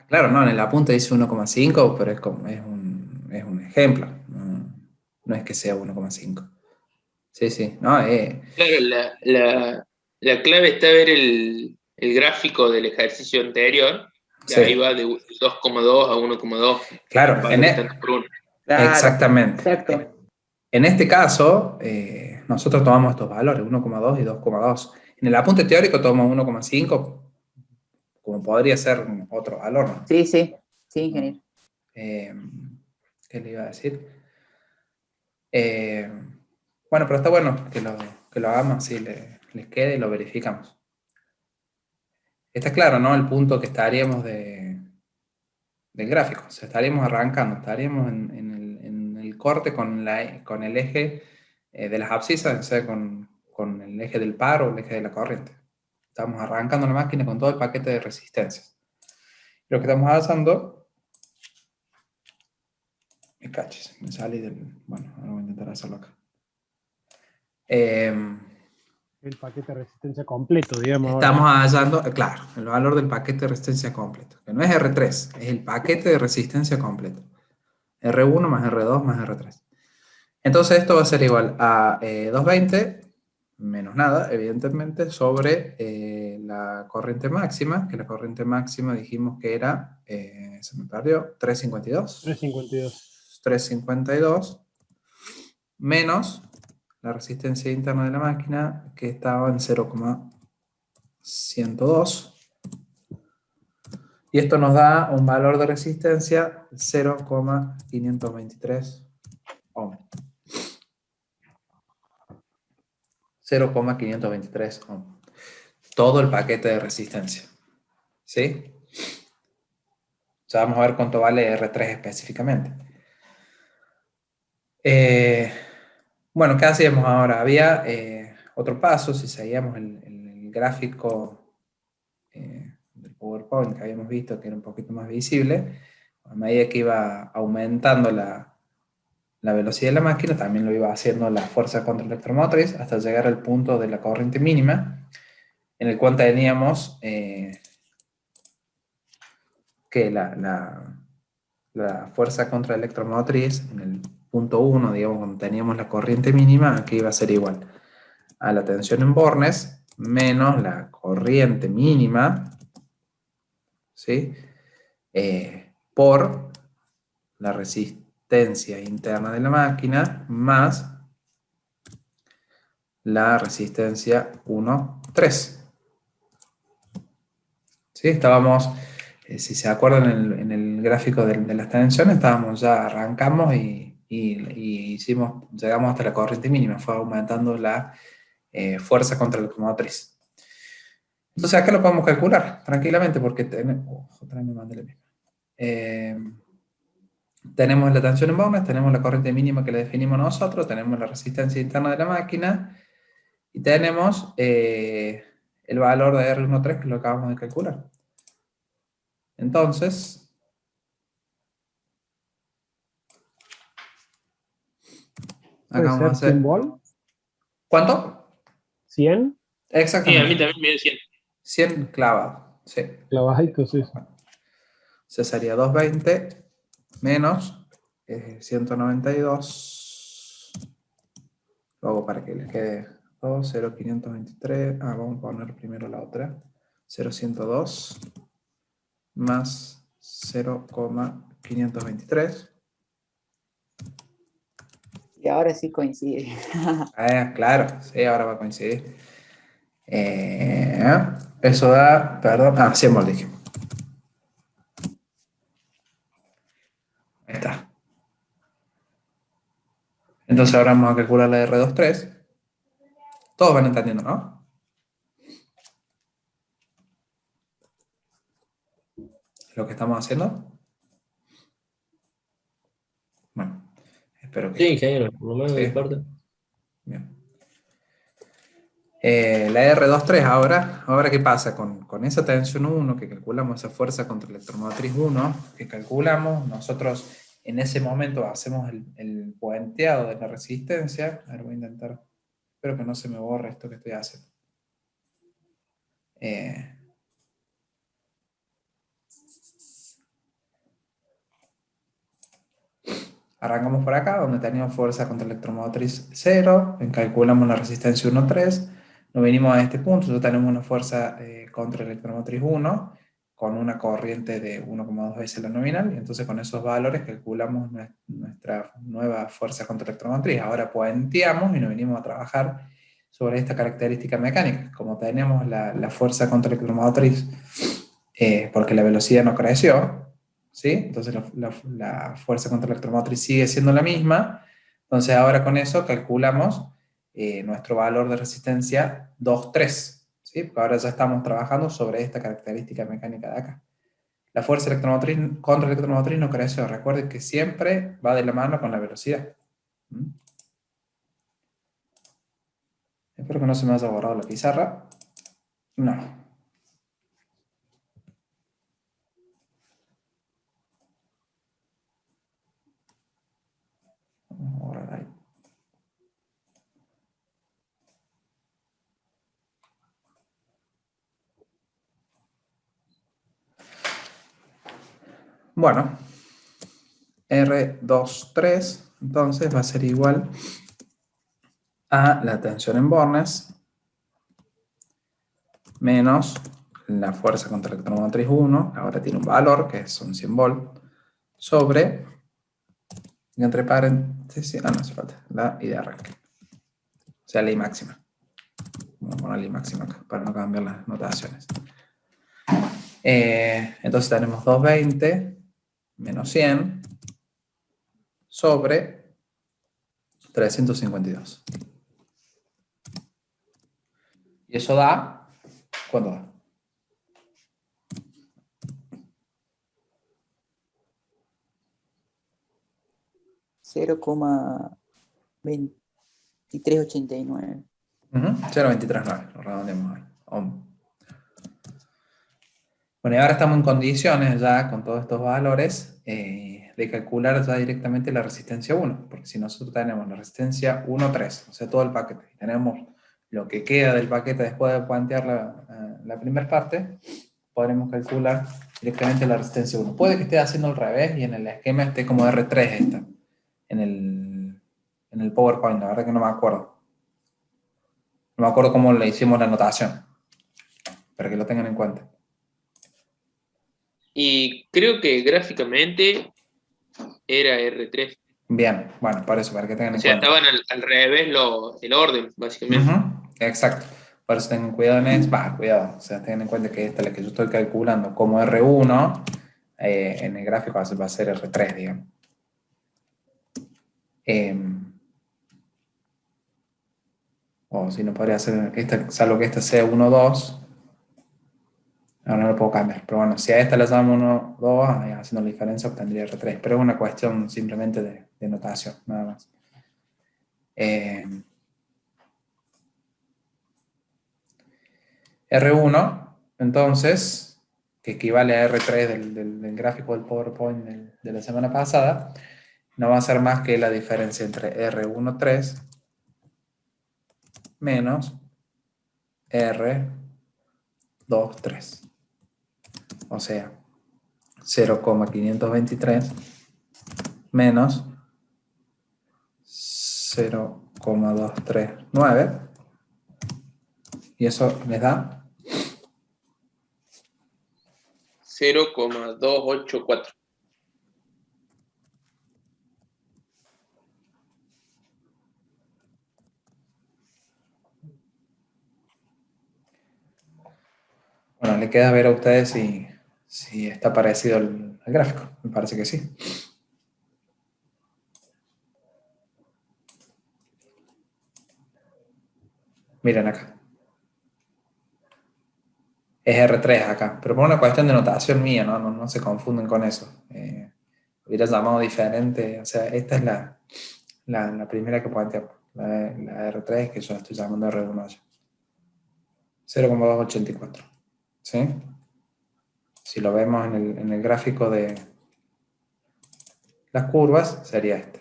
Claro, no, en el apunte dice 1,5, pero es un ejemplo, no es que sea 1,5. Sí, no, Claro, la clave está ver el gráfico del ejercicio anterior, que sí. ahí va de 2,2 a 1,2. Claro, Claro, exactamente. exacto. En este caso, nosotros tomamos estos valores, 1,2 y 2,2. En el apunte teórico tomamos 1,5, como podría ser otro valor, ¿no? Sí, ingeniero. ¿Qué le iba a decir? Bueno, pero está bueno que lo hagamos así, les quede y lo verificamos. Está claro, ¿no? El punto que estaríamos del gráfico. O sea, estaríamos arrancando, estaríamos en el corte con el eje de las abscisas, o sea, con el eje del par o el eje de la corriente. Estamos arrancando la máquina con todo el paquete de resistencias. Lo que estamos haciendo... me salí del... Bueno, ahora voy a intentar hacerlo acá. El paquete de resistencia completo, digamos. Estamos hallando, claro, el valor del paquete de resistencia completo, que no es R3, es el paquete de resistencia completo. R1 más R2 más R3. Entonces esto va a ser igual a 220 menos nada, evidentemente, sobre la corriente máxima, que la corriente máxima dijimos que era, se me perdió, 352. 352 menos la resistencia interna de la máquina, que estaba en 0,102. Y esto nos da un valor de resistencia de 0,523 ohm. 0,523 ohm. Todo el paquete de resistencia. ¿Sí? Ya vamos a ver cuánto vale R3 específicamente. Bueno, ¿qué hacíamos ahora? Había otro paso, si seguíamos el gráfico del PowerPoint que habíamos visto, que era un poquito más visible, a medida que iba aumentando la la velocidad de la máquina, también lo iba haciendo la fuerza contra electromotriz hasta llegar al punto de la corriente mínima, en el cual teníamos que la fuerza contra electromotriz en el punto 1, digamos, cuando teníamos la corriente mínima, aquí iba a ser igual a la tensión en bornes menos la corriente mínima, ¿sí? Por la resistencia interna de la máquina más la resistencia 1,3. ¿Sí? Estábamos, si se acuerdan en el gráfico de las tensiones, arrancamos y llegamos hasta la corriente mínima, fue aumentando la fuerza contra la electromotriz. Entonces acá lo podemos calcular tranquilamente porque tenemos la tensión en bornes, tenemos la corriente mínima que la definimos nosotros, tenemos la resistencia interna de la máquina y tenemos el valor de R13 que lo acabamos de calcular. Entonces, acá vamos a hacer... 100 volt, ¿Cuánto? 100 Sí, a mí Exactamente. también me decían. 100 clavado. Sí. clavaditos, sí. Se sería 220 menos 192. Lo hago para que les quede 2, 0,523. Vamos a poner primero la otra. 0,102 más 0,523. Y ahora sí coincide. Claro, sí, ahora va a coincidir. Eso da, perdón, 100 volt dije. Ahí está. Entonces ahora vamos a calcular la R23. Todos van entendiendo, ¿no? Lo que estamos haciendo. Bueno, espero que... Sí, ingeniero, por lo menos de Sí. mi parte. Bien. La R23 ahora ¿qué pasa? Con esa tensión 1 que calculamos, esa fuerza contra electromotriz 1 que calculamos, nosotros en ese momento hacemos el puenteado de la resistencia. A ver, voy a intentar, espero que no se me borre esto que estoy haciendo. Arrancamos por acá, donde teníamos fuerza contra electromotriz 0, calculamos la resistencia 1,3, nos venimos a este punto, ya tenemos una fuerza contra electromotriz 1, con una corriente de 1,2 veces la nominal, y entonces con esos valores calculamos nuestra nueva fuerza contra electromotriz. Ahora puenteamos y nos venimos a trabajar sobre esta característica mecánica. Como tenemos la fuerza contra electromotriz, porque la velocidad no creció, ¿sí? Entonces la fuerza contra la electromotriz sigue siendo la misma. Entonces ahora con eso calculamos nuestro valor de resistencia 2,3, ¿sí? Porque ahora ya estamos trabajando sobre esta característica mecánica de acá. La fuerza electromotriz contra la electromotriz no creció. Recuerden que siempre va de la mano con la velocidad. Espero que no se me haya borrado la pizarra. No. Ahí. Bueno, R23 entonces va a ser igual a la tensión en bornes menos la fuerza contra electromotriz 1, ahora tiene un valor que son 100 volt, sobre, y entre paréntesis, no hace falta, la I de arranque. O sea, la I máxima. Vamos a poner la I máxima acá para no cambiar las notaciones. Entonces tenemos 220 menos 100 sobre 352. Y eso da, ¿cuánto da? 0,2389. 0,239, lo redondeamos ahí. Bueno, y ahora estamos en condiciones ya con todos estos valores de calcular ya directamente la resistencia 1, porque si nosotros tenemos la resistencia 1, 3, o sea, todo el paquete, y tenemos lo que queda del paquete después de cuantiar la primera parte, podremos calcular directamente la resistencia 1. Puede que esté haciendo al revés y en el esquema esté como R3 esta, en el PowerPoint, la verdad que no me acuerdo. No me acuerdo cómo le hicimos la anotación, para que lo tengan en cuenta. Y creo que gráficamente era R3. Bien, bueno, por eso, para que tengan O en sea, cuenta. estaban al revés el orden, básicamente. Exacto. Por eso tengan cuidado en eso. Cuidado. O sea, tengan en cuenta que esta es la que yo estoy calculando como R1. En el gráfico va a ser R3, digamos. O si no podría ser, salvo que esta sea 1, 2. Ahora no lo puedo cambiar. Pero bueno, si a esta le damos 1, 2, haciendo la diferencia obtendría R3. Pero es una cuestión simplemente de notación, nada más. R1, entonces, que equivale a R3 del gráfico del PowerPoint de la semana pasada, no va a ser más que la diferencia entre R13 menos R23. O sea, 0,523 menos 0,239. Y eso les da 0,284. Bueno, le queda ver a ustedes si está parecido al gráfico. Me parece que sí. Miren acá. Es R3 acá, pero por una cuestión de notación mía, no se confunden con eso. Hubiera llamado diferente, o sea, esta es la primera que planteamos, la R3, que yo la estoy llamando R1. 0,284. ¿Sí? Si lo vemos en el gráfico de las curvas, sería esta.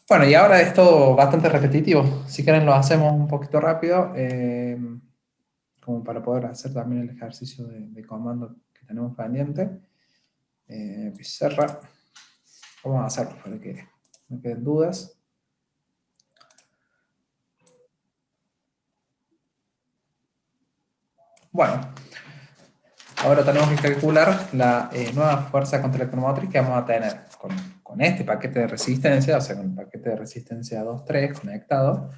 Bueno, y ahora es todo bastante repetitivo. Si quieren lo hacemos un poquito rápido, como para poder hacer también el ejercicio de comando que tenemos pendiente. Pizarra. Vamos a hacerlo para que no queden dudas. Bueno, ahora tenemos que calcular la nueva fuerza contraelectromotriz que vamos a tener con este paquete de resistencia, o sea, con el paquete de resistencia 2,3 conectado,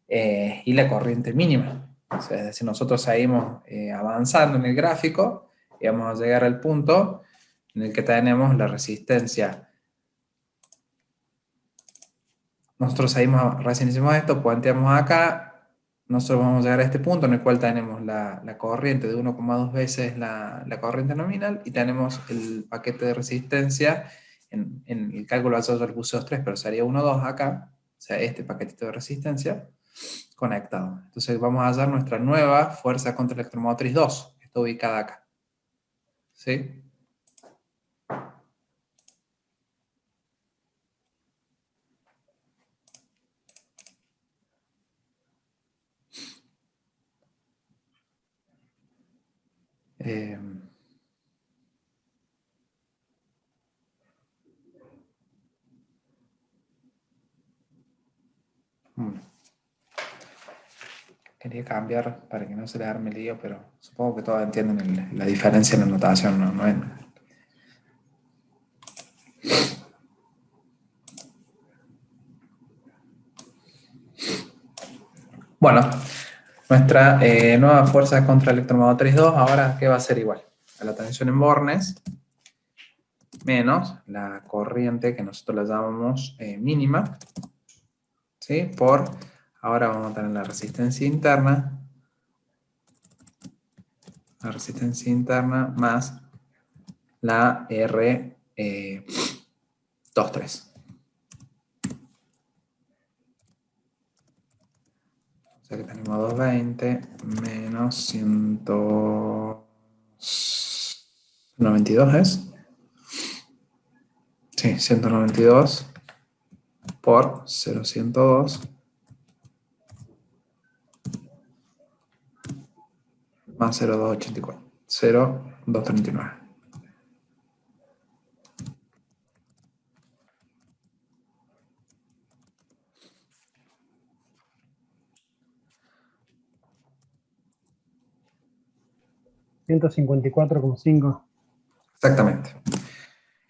y la corriente mínima. O sea, es decir, nosotros seguimos avanzando en el gráfico y vamos a llegar al punto en el que tenemos la resistencia. Nosotros seguimos, recién hicimos esto, puenteamos acá. Nosotros vamos a llegar a este punto en el cual tenemos la corriente de 1,2 veces la corriente nominal y tenemos el paquete de resistencia, en el cálculo basado en el puse 2,3, pero sería 1,2 acá, o sea, este paquetito de resistencia conectado. Entonces vamos a hallar nuestra nueva fuerza contraelectromotriz 2, que está ubicada acá. ¿Sí? Quería cambiar para que no se les arme el lío, pero supongo que todos entienden la diferencia en la notación, ¿no? Bueno, nuestra nueva fuerza contra electromotriz 2, ahora, ¿qué va a ser igual? A la tensión en bornes menos la corriente que nosotros la llamamos mínima, ¿sí? Ahora vamos a tener la resistencia interna más la R23. sea que tenemos 220 menos 192 ¿es? Sí, 192 por 0,102 más 0,284. 0,239. $154,5. Exactamente.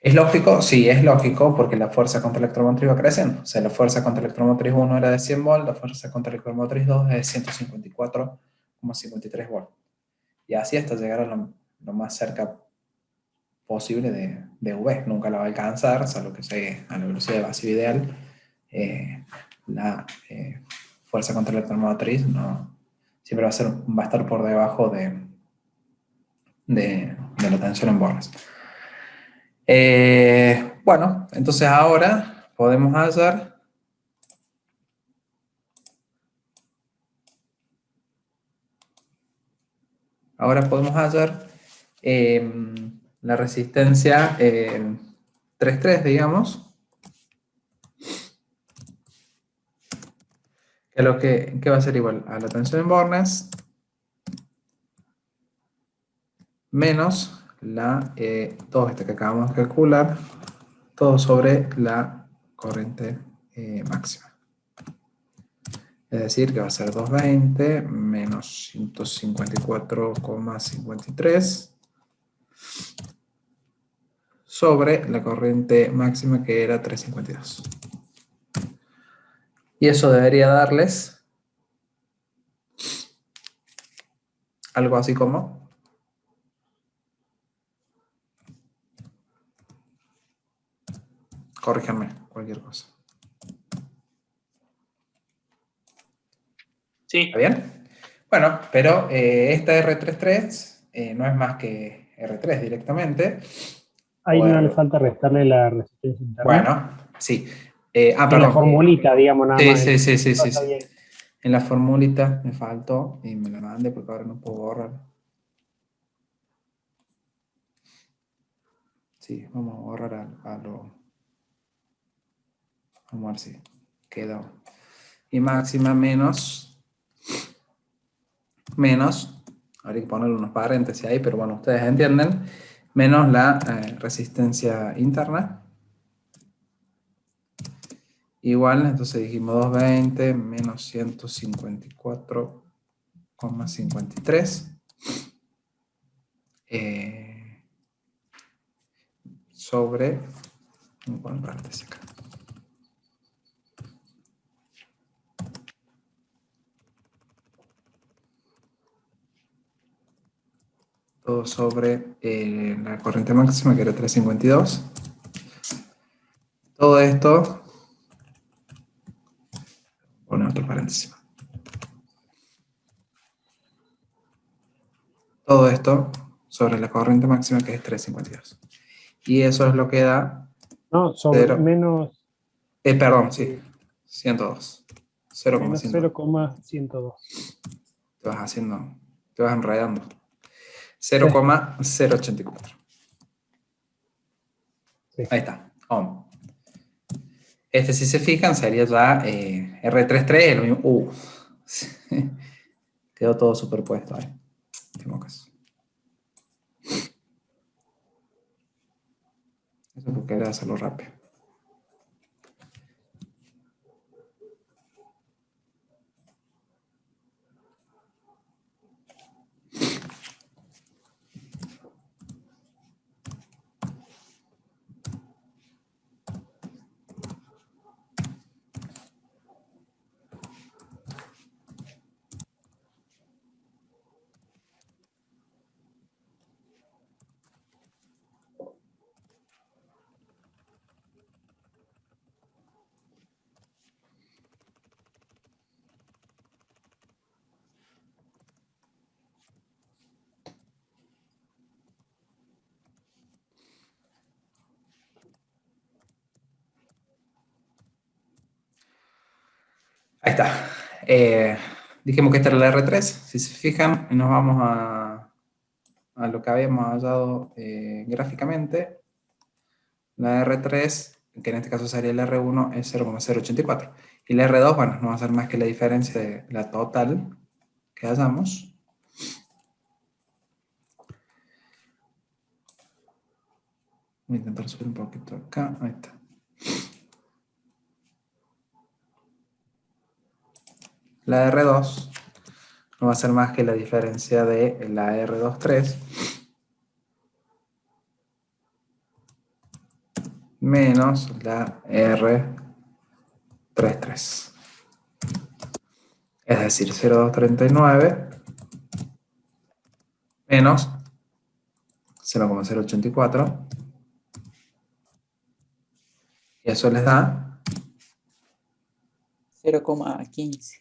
¿Es lógico? Sí, es lógico porque la fuerza contra electromotriz va creciendo. O sea, la fuerza contra electromotriz 1 era de 100 volts, la fuerza contra electromotriz 2 es de 154,53 volts. Y así hasta llegar a lo más cerca posible de V. Nunca la va a alcanzar, salvo que llegue a la velocidad de vacío ideal. La fuerza contra electromotriz no, siempre va a estar por debajo de la tensión en bornes. Bueno, entonces ahora podemos hallar la resistencia 3.3, digamos, que va a ser igual a la tensión en bornes menos todo esto que acabamos de calcular, todo sobre la corriente máxima. Es decir, que va a ser 220 menos 154,53 sobre la corriente máxima que era 352. Y eso debería darles algo así como corríjanme cualquier cosa. Sí, ¿Está bien? Bueno, pero esta R33 no es más que R3 directamente. Ahí O no le R... falta restarle la resistencia interna. Bueno, sí. En la Perdón. formulita, digamos, nada Sí, más. sí, sí, sí, sí, Está sí. bien. En la formulita me faltó y me la mandé porque ahora no puedo borrar. Sí, vamos a borrar a lo... Vamos a ver si queda. Y máxima menos, habría que ponerle unos paréntesis ahí, pero bueno, ustedes entienden, menos la resistencia interna. Igual, entonces dijimos 220 menos 154,53 sobre, vamos a poner paréntesis acá. Todo sobre la corriente máxima que era 352. Todo esto, poner otro paréntesis. Todo esto sobre la corriente máxima que es 352. Y eso es lo que da No, sobre 0, menos, perdón, sí, 102. menos 0,102. 0,102. Te vas enredando. 0,084. Sí. Ahí está. Ohm. Este, si se fijan, sería ya R33, el mismo. Quedó todo superpuesto ahí. Tengo caso. Eso porque quería hacerlo rápido. Ahí está. Dijimos que esta era la R3. Si se fijan, nos vamos a lo que habíamos hallado gráficamente. La R3, que en este caso sería el R1, es 0,084. Y la R2, bueno, no va a ser más que la diferencia de la total que hallamos. Voy a intentar subir un poquito acá. Ahí está. La R2 no va a ser más que la diferencia de la R23 menos la R33. Es decir, 0,239 menos 0,084. Y eso les da 0,15.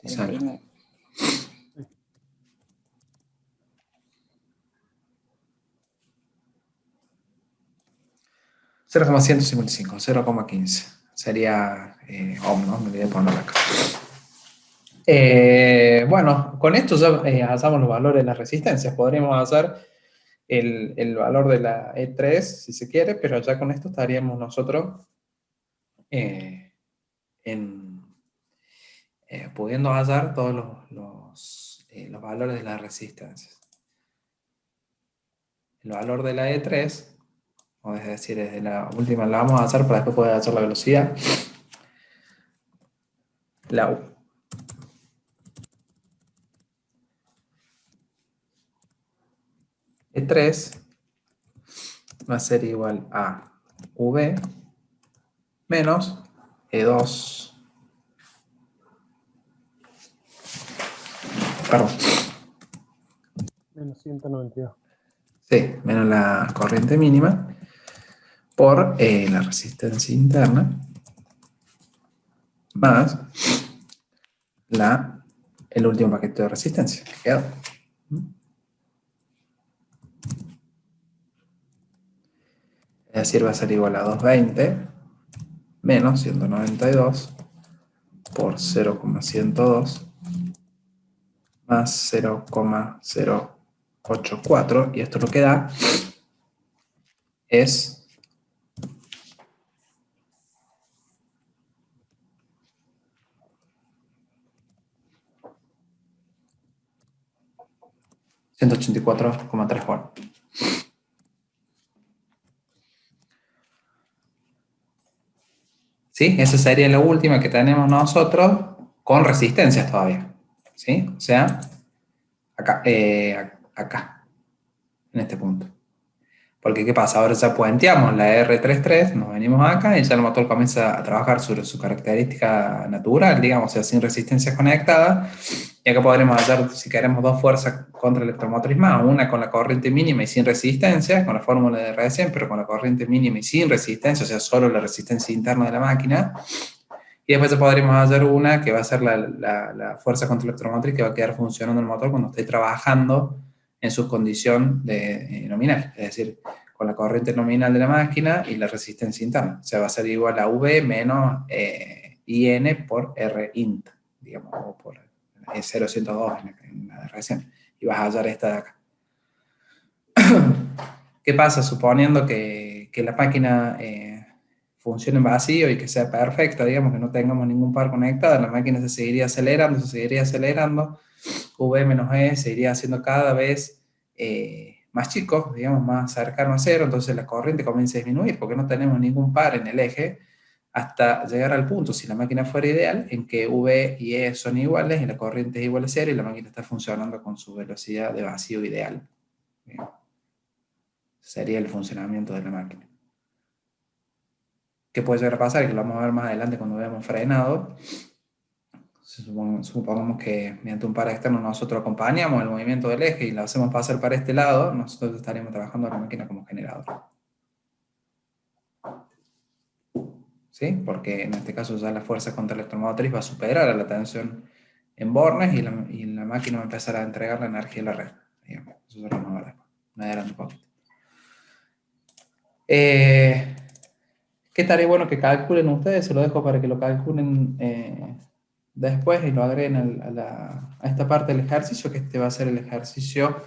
y sale 49. $0,155, 0,15. Sería ohm, ¿no? Me olvidé de ponerlo acá. Bueno, con esto ya hallamos los valores de las resistencias. Podríamos hacer el valor de la E3, si se quiere, pero ya con esto estaríamos nosotros pudiendo hallar todos los valores de las resistencias. El valor de la E3, o es decir, desde la última la vamos a hacer para después poder hacer la velocidad. La U. E3 va a ser igual a V menos E2. Perdón. Menos 192. Sí, menos la corriente mínima por la resistencia interna más el último paquete de resistencia que quedó. Es decir, va a ser igual a 220 menos 192 por 0,102 más 0,084, y esto lo que da es 184,3 volts. ¿Sí? Esa sería la última que tenemos nosotros con resistencias todavía. ¿Sí? O sea, acá, acá, en este punto. Porque, ¿qué pasa? Ahora ya puenteamos la R33, nos venimos acá y ya el motor comienza a trabajar sobre su característica natural, digamos, o sea, sin resistencias conectadas. Y acá podremos hallar, si queremos, dos fuerzas contra electromotriz más, una con la corriente mínima y sin resistencia, con la fórmula de recién, pero con la corriente mínima y sin resistencia, o sea, solo la resistencia interna de la máquina. Y después ya podremos hallar una que va a ser la fuerza contra electromotriz que va a quedar funcionando el motor cuando esté trabajando en su condición nominal, es decir, con la corriente nominal de la máquina y la resistencia interna. O sea, va a ser igual a V menos IN por R int, digamos, o por 0,102 en la de recién. Y vas a hallar esta de acá. ¿Qué pasa? Suponiendo que la máquina funcione en vacío y que sea perfecta, digamos, que no tengamos ningún par conectado, la máquina se seguiría acelerando, V menos E se iría haciendo cada vez más chico, digamos, más cercano a cero, entonces la corriente comienza a disminuir porque no tenemos ningún par en el eje hasta llegar al punto, si la máquina fuera ideal, en que V y E son iguales y la corriente es igual a cero y la máquina está funcionando con su velocidad de vacío ideal. Bien. Sería el funcionamiento de la máquina. ¿Qué puede llegar a pasar? Que lo vamos a ver más adelante cuando veamos frenado. Supongamos que mediante un par externo nosotros acompañamos el movimiento del eje y lo hacemos pasar para este lado, nosotros estaríamos trabajando la máquina como generador. ¿Sí? Porque en este caso ya la fuerza contra electromotriz va a superar a la tensión en bornes y la máquina va a empezar a entregar la energía a la red. Digamos. Eso se lo vamos a ver después. Me adelanto un poquito. ¿Qué estaría bueno que calculen ustedes? Se lo dejo para que lo calculen después y lo agreguen a esta parte del ejercicio, que este va a ser el ejercicio,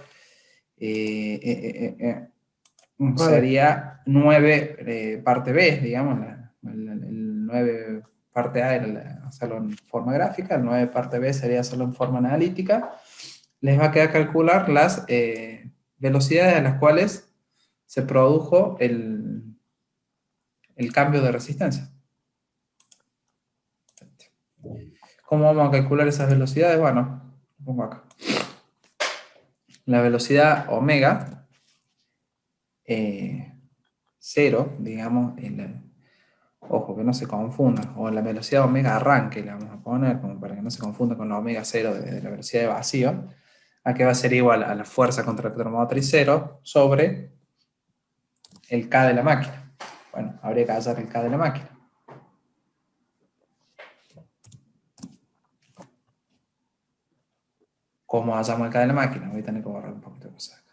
sería 9 parte B, digamos, el 9 parte A era hacerlo en forma gráfica, el 9 parte B sería hacerlo en forma analítica. Les va a quedar calcular las velocidades a las cuales se produjo el cambio de resistencia. ¿Cómo vamos a calcular esas velocidades? Bueno, lo pongo acá. La velocidad omega 0, digamos, ojo que no se confunda, o la velocidad omega arranque le vamos a poner, como para que no se confunda con la omega 0 de la velocidad de vacío, a que va a ser igual a la fuerza contractomotriz 0 sobre el K de la máquina. Bueno, habría que hallar el K de la máquina. ¿Cómo hallamos el K de la máquina? Voy a tener que borrar un poquito de cosas acá.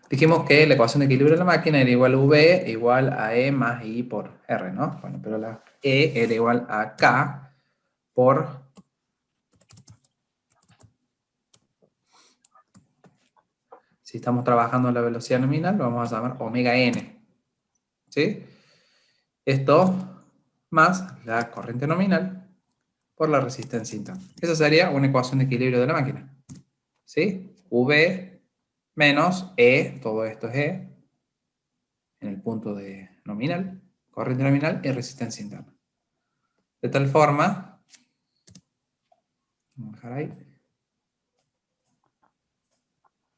Dijimos que la ecuación de equilibrio de la máquina era igual a V igual a E más I por R, ¿no? Bueno, pero la E era igual a K por si estamos trabajando en la velocidad nominal, lo vamos a llamar omega n. ¿Sí? Esto más la corriente nominal por la resistencia interna. Esa sería una ecuación de equilibrio de la máquina. ¿Sí? V menos E, todo esto es E, en el punto de nominal, corriente nominal y resistencia interna. De tal forma, vamos a dejar ahí,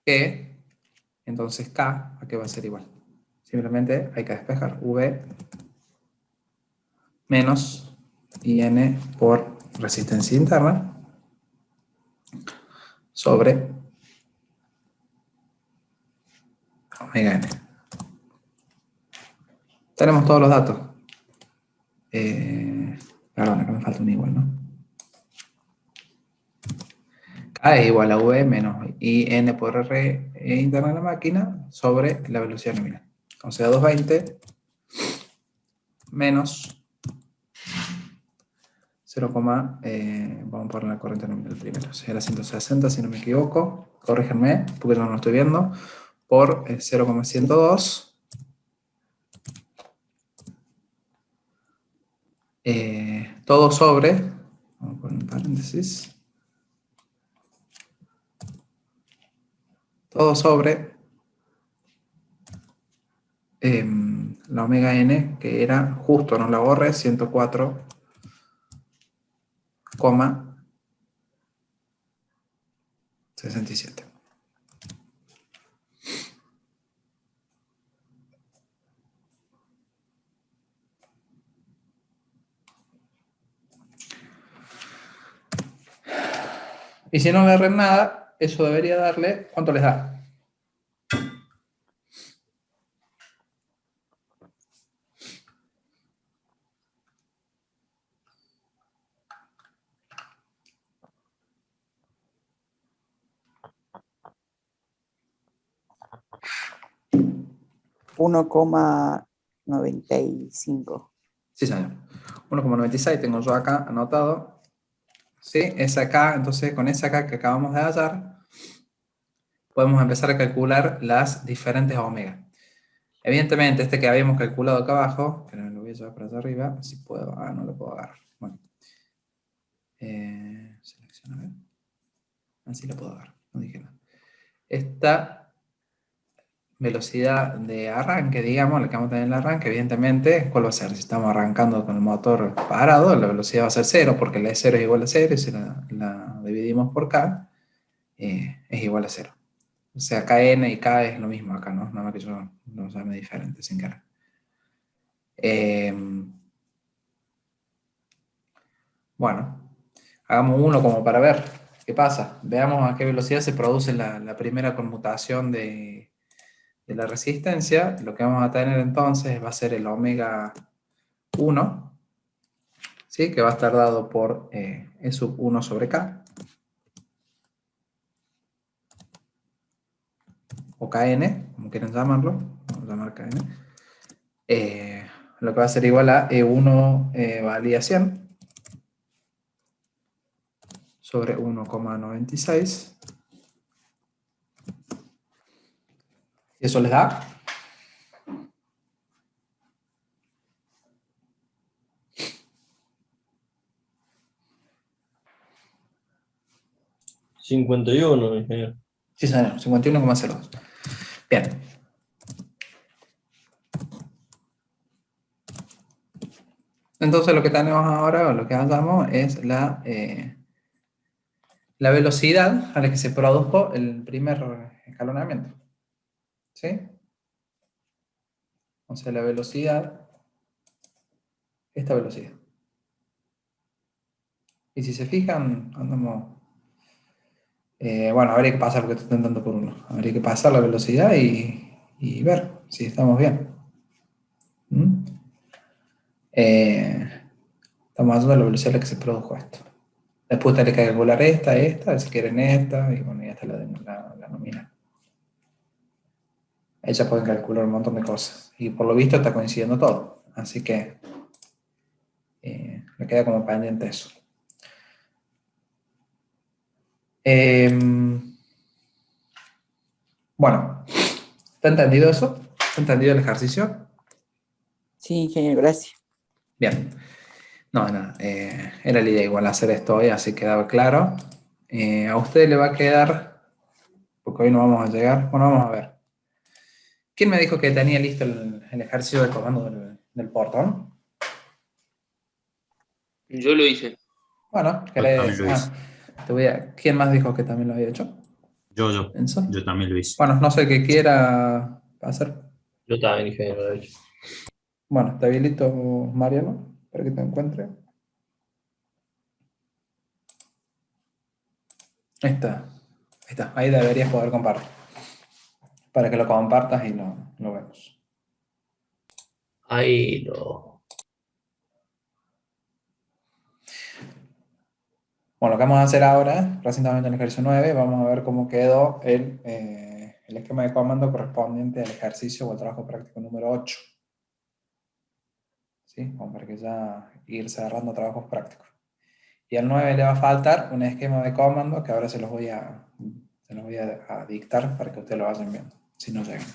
que entonces K, ¿a qué va a ser igual? Simplemente hay que despejar V menos IN por resistencia interna sobre omega n. Tenemos todos los datos. Perdón, acá me falta un igual, ¿no? K es igual a V menos IN por R interna de la máquina sobre la velocidad nominal. O sea, 220 menos 0, vamos a poner la corriente nominal primero. O sea, era 160 si no me equivoco. Corríjanme, porque yo no lo estoy viendo. Por 0,102. Todo sobre, vamos a poner un paréntesis, todo sobre la omega n, que era, justo no la borré, 104,67. Y si no le agarran nada, eso debería darle, ¿cuánto les da? $1,95. Sí, señor. 1,96 tengo yo acá anotado. ¿Sí? Esa K, entonces con esa K que acabamos de hallar, podemos empezar a calcular las diferentes omega. Evidentemente, este que habíamos calculado acá abajo, que no lo voy a llevar para allá arriba, si puedo, no lo puedo agarrar. Bueno. Selecciona, a ver. Así lo puedo agarrar, no dije nada. Esta velocidad de arranque, digamos, la que vamos a tener en el arranque, evidentemente, ¿cuál va a ser? Si estamos arrancando con el motor parado, la velocidad va a ser 0, porque la E0 es igual a 0, y si la dividimos por K, es igual a 0. O sea, Kn y K es lo mismo acá, ¿no? Nada más que yo lo llame diferente, sin querer. Bueno, hagamos uno como para ver qué pasa. Veamos a qué velocidad se produce la primera conmutación de la resistencia. Lo que vamos a tener entonces va a ser el omega 1, ¿sí? Que va a estar dado por E sub 1 sobre K, o Kn, como quieran llamarlo, vamos a llamar Kn, lo que va a ser igual a E1 valía 100 sobre 1,96. Y eso les da 51, ingeniero. sí, señor, 51,02. Bien. Entonces lo que tenemos ahora, o lo que hallamos, es la velocidad a la que se produjo el primer escalonamiento. ¿Sí? O sea, la velocidad, esta velocidad. Y si se fijan, andamos... bueno, habría que pasar, porque estoy intentando por uno. Habría que pasar la velocidad y ver si estamos bien. ¿Mm? Estamos hablando de la velocidad a la que se produjo esto. Después tenés que calcular esta, si quieren esta, y bueno, y esta es la nominal. Ahí ya pueden calcular un montón de cosas. Y por lo visto está coincidiendo todo. Así que me queda como pendiente eso. Bueno, ¿está entendido eso? ¿Está entendido el ejercicio? Sí, ingeniero, gracias. Bien. No, nada. Era la idea igual hacer esto hoy, así quedaba claro. A usted le va a quedar, porque hoy no vamos a llegar. Bueno, vamos a ver. ¿Quién me dijo que tenía listo el ejercicio de comando del portón? Yo lo hice. Bueno, Yo también ¿querés? lo hice. ¿Quién más dijo que también lo había hecho? ¿Enzo? Yo también lo hice. Bueno, no sé qué quiera hacer. Yo también, ingeniero, de hecho. Bueno, te habilito, Mariano, para que te encuentre. Ahí está. Ahí está. Ahí deberías poder compartir. Para que lo compartas y lo vemos. Ahí lo... Bueno, lo que vamos a hacer ahora, recientemente en el ejercicio 9, vamos a ver cómo quedó el esquema de comando correspondiente al ejercicio o al trabajo práctico número 8. ¿Sí? Como para que ya ir cerrando trabajos prácticos. Y al 9 le va a faltar un esquema de comando que ahora se los voy a dictar para que ustedes lo vayan viendo, si no llegan.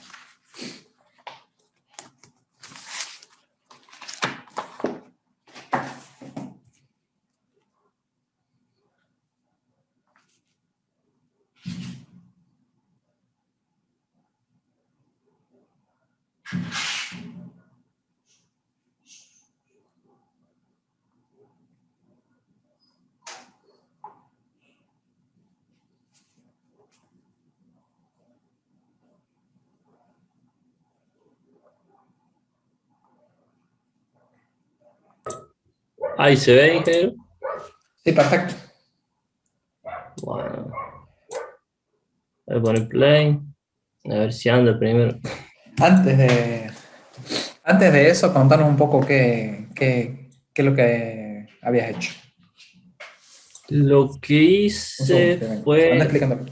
Ahí se ve, ingeniero. Sí, perfecto. Bueno. Voy a poner play. A ver si anda primero. Antes de eso, contanos un poco qué es lo que habías hecho. Lo que Un segundo, hice anda fue... explicándolo.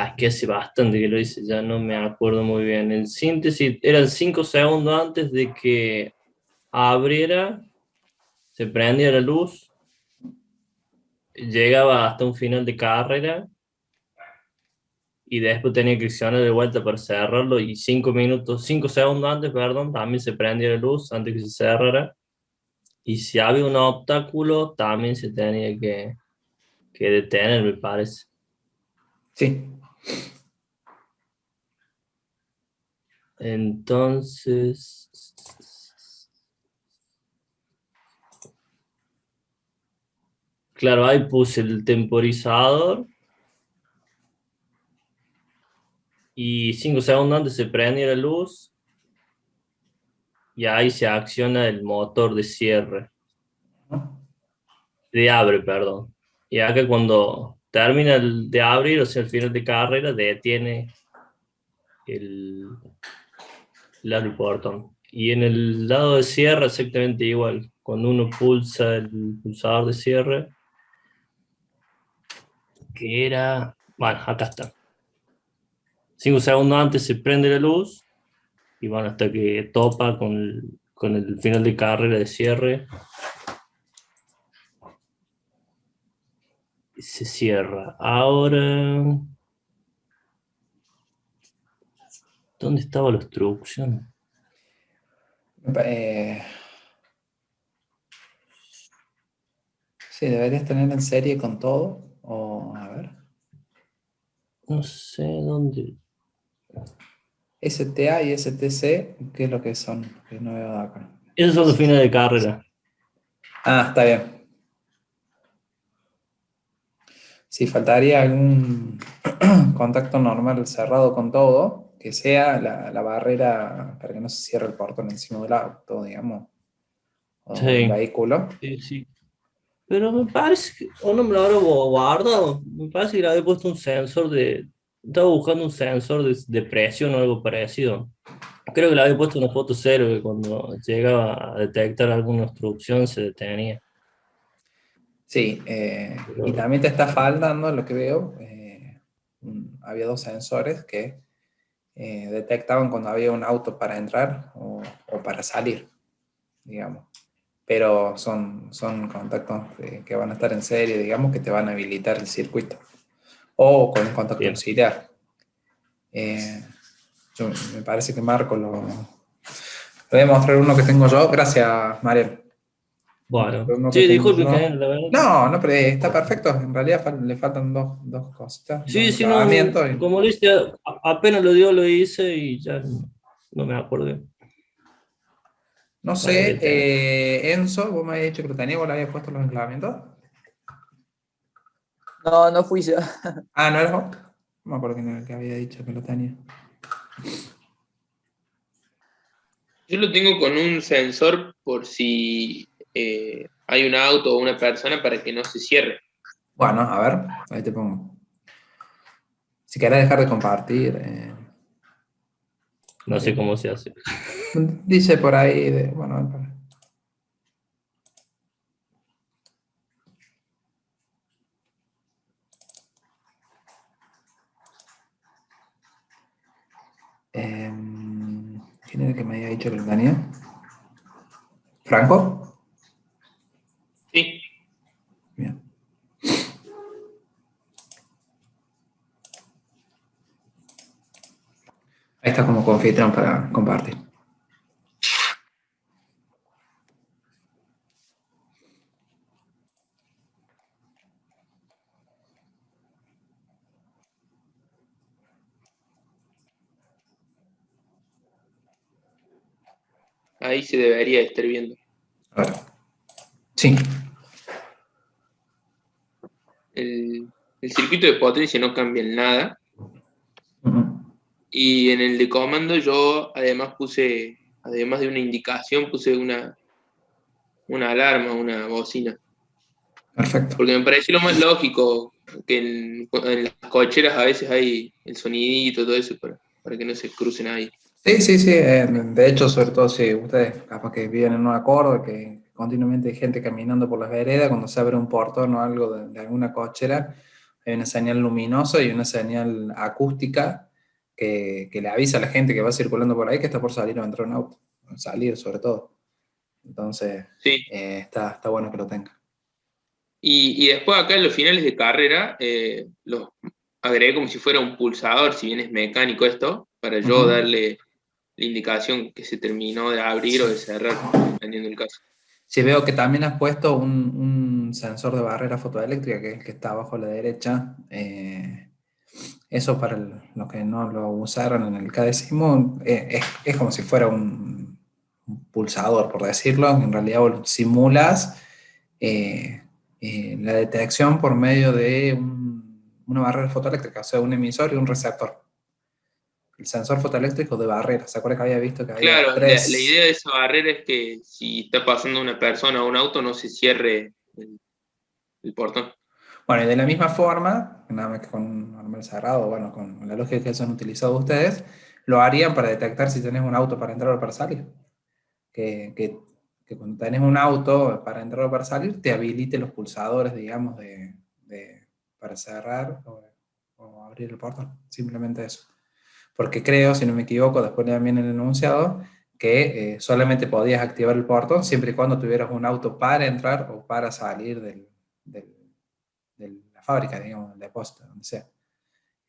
Es que hace bastante que lo hice, ya no me acuerdo muy bien. En síntesis, eran 5 segundos antes de que abriera, se prendía la luz, llegaba hasta un final de carrera y después tenía que accionar de vuelta para cerrarlo y 5 segundos antes, perdón, también se prendía la luz antes que se cerrara. Y si había un obstáculo, también se tenía que detener, me parece. Sí. Entonces, claro, ahí puse el temporizador y 5 segundos antes se prende la luz y ahí se acciona el motor de cierre, de abre, perdón. Y acá cuando termina de abrir, o sea, el final de carrera, detiene el portón. Y en el lado de cierre exactamente igual. Cuando uno pulsa el pulsador de cierre, que era... Bueno, acá está. 5 segundos antes se prende la luz y bueno, hasta que topa con el final de carrera de cierre y se cierra. Ahora, ¿dónde estaba la obstrucción? Sí, deberías tener en serie con todo. O, a ver. No sé dónde. STA y STC, ¿qué es lo que son? Que no veo acá. Esos son los fines de carrera. Ah, está bien. Si faltaría algún contacto normal cerrado con todo, que sea la barrera para que no se cierre el portón encima del auto, digamos, o del Sí, vehículo. sí, sí. Pero me parece que, o no me lo habrá guardado, me parece que le había puesto un sensor de, estaba buscando un sensor de presión o algo parecido. Creo que le había puesto una foto cero que cuando llegaba a detectar alguna obstrucción se detenía. Sí, y Pero, también te está faltando, lo que veo, había dos sensores que detectaban cuando había un auto para entrar o para salir, digamos. Pero son contactos que van a estar en serie, digamos, que te van a habilitar el circuito. O con un contacto bien. auxiliar. Eh, me parece que Marco le voy a mostrar uno que tengo yo. Gracias, Mariel. Bueno, Uno que sí, tengo disculpe, yo. la verdad. No, no, pero está perfecto. En realidad le faltan dos cositas, dos Sí, sí, no, encabamientos. como le hice, apenas lo dio, lo hice y ya no me acordé. No Bueno, sé, debería tener. Enzo, vos me habías dicho que lo tenías, vos le habías puesto los enclavamientos. No, no fui yo. Ah, ¿no eras vos? No me acuerdo quién era el que había dicho que lo tenía. Yo lo tengo con un sensor por si hay un auto o una persona para que no se cierre. Bueno, a ver, ahí te pongo. Si querés dejar de compartir, No sé cómo se hace. dice por ahí, bueno, ¿quién era el que me había dicho que lo tenía? ¿Franco? Sí, Bien. Ahí está como anfitrión para compartir. ahí se debería estar viendo. A ver. Sí. El circuito de potencia no cambia en nada. Ujú. Y en el de comando yo además además de una indicación, puse una alarma, una bocina. Perfecto. Porque me pareció lo más lógico que en las cocheras a veces hay el sonidito, todo eso, para que no se crucen ahí. Sí, sí, sí. De hecho, sobre todo si ustedes capaz que viven en un acorde, que continuamente hay gente caminando por las veredas, cuando se abre un portón o algo de alguna cochera, hay una señal luminosa y una señal acústica que le avisa a la gente que va circulando por ahí que está por salir o entrar un auto. Salir, sobre todo. Entonces, Sí. está bueno que lo tenga. Y después acá en los finales de carrera los agregué como si fuera un pulsador, si bien es mecánico esto, para yo Ujú. darle la indicación que se terminó de abrir o de cerrar, dependiendo del caso. Sí, veo que también has puesto un sensor de barrera fotoeléctrica, que es el que está abajo a la derecha. Eso para los que no lo usaron en el KDSIMO, es como si fuera un pulsador, por decirlo. En realidad vos simulas eh, la detección por medio de una barrera fotoeléctrica, o sea, un emisor y un receptor. El sensor fotoeléctrico de barrera. ¿Se acuerda que había visto que había Claro, la tres? idea de esa barrera es que si está pasando una persona o un auto no se cierre el portón. Bueno, y de la misma forma, nada más que con un normal cerrado, bueno, con la lógica que han utilizado ustedes, lo harían para detectar si tenés un auto para entrar o para salir. que cuando tenés un auto para entrar o para salir, te habilite los pulsadores, digamos, para cerrar o abrir el portón. Simplemente eso. Porque creo, si no me equivoco, después también en el enunciado, que solamente podías activar el portón siempre y cuando tuvieras un auto para entrar o para salir de la fábrica, digamos, del depósito, donde sea.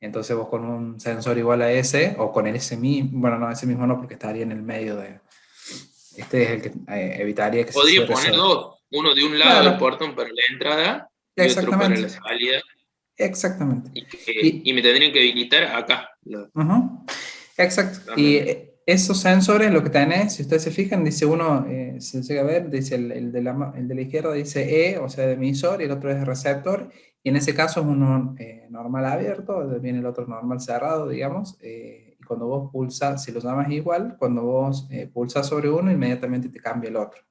Entonces vos con un sensor igual a ese, o con ese mismo, bueno, no, ese mismo no, porque estaría en el medio de... Este es el que evitaría que se Podría cierre poner solo. dos, uno de un lado del Claro, portón para la entrada y otro para la exactamente, salida, exactamente. y me tendrían que habilitar acá. Ujú, exacto. Y También. esos sensores, lo que tenés, si ustedes se fijan, dice uno, se llega a ver, dice el de la izquierda dice E, o sea, de emisor, y el otro es de receptor, y en ese caso es uno normal abierto, viene el otro normal cerrado, digamos, y cuando vos pulsas, si lo llamas igual, cuando vos pulsas sobre uno, inmediatamente te cambia el otro.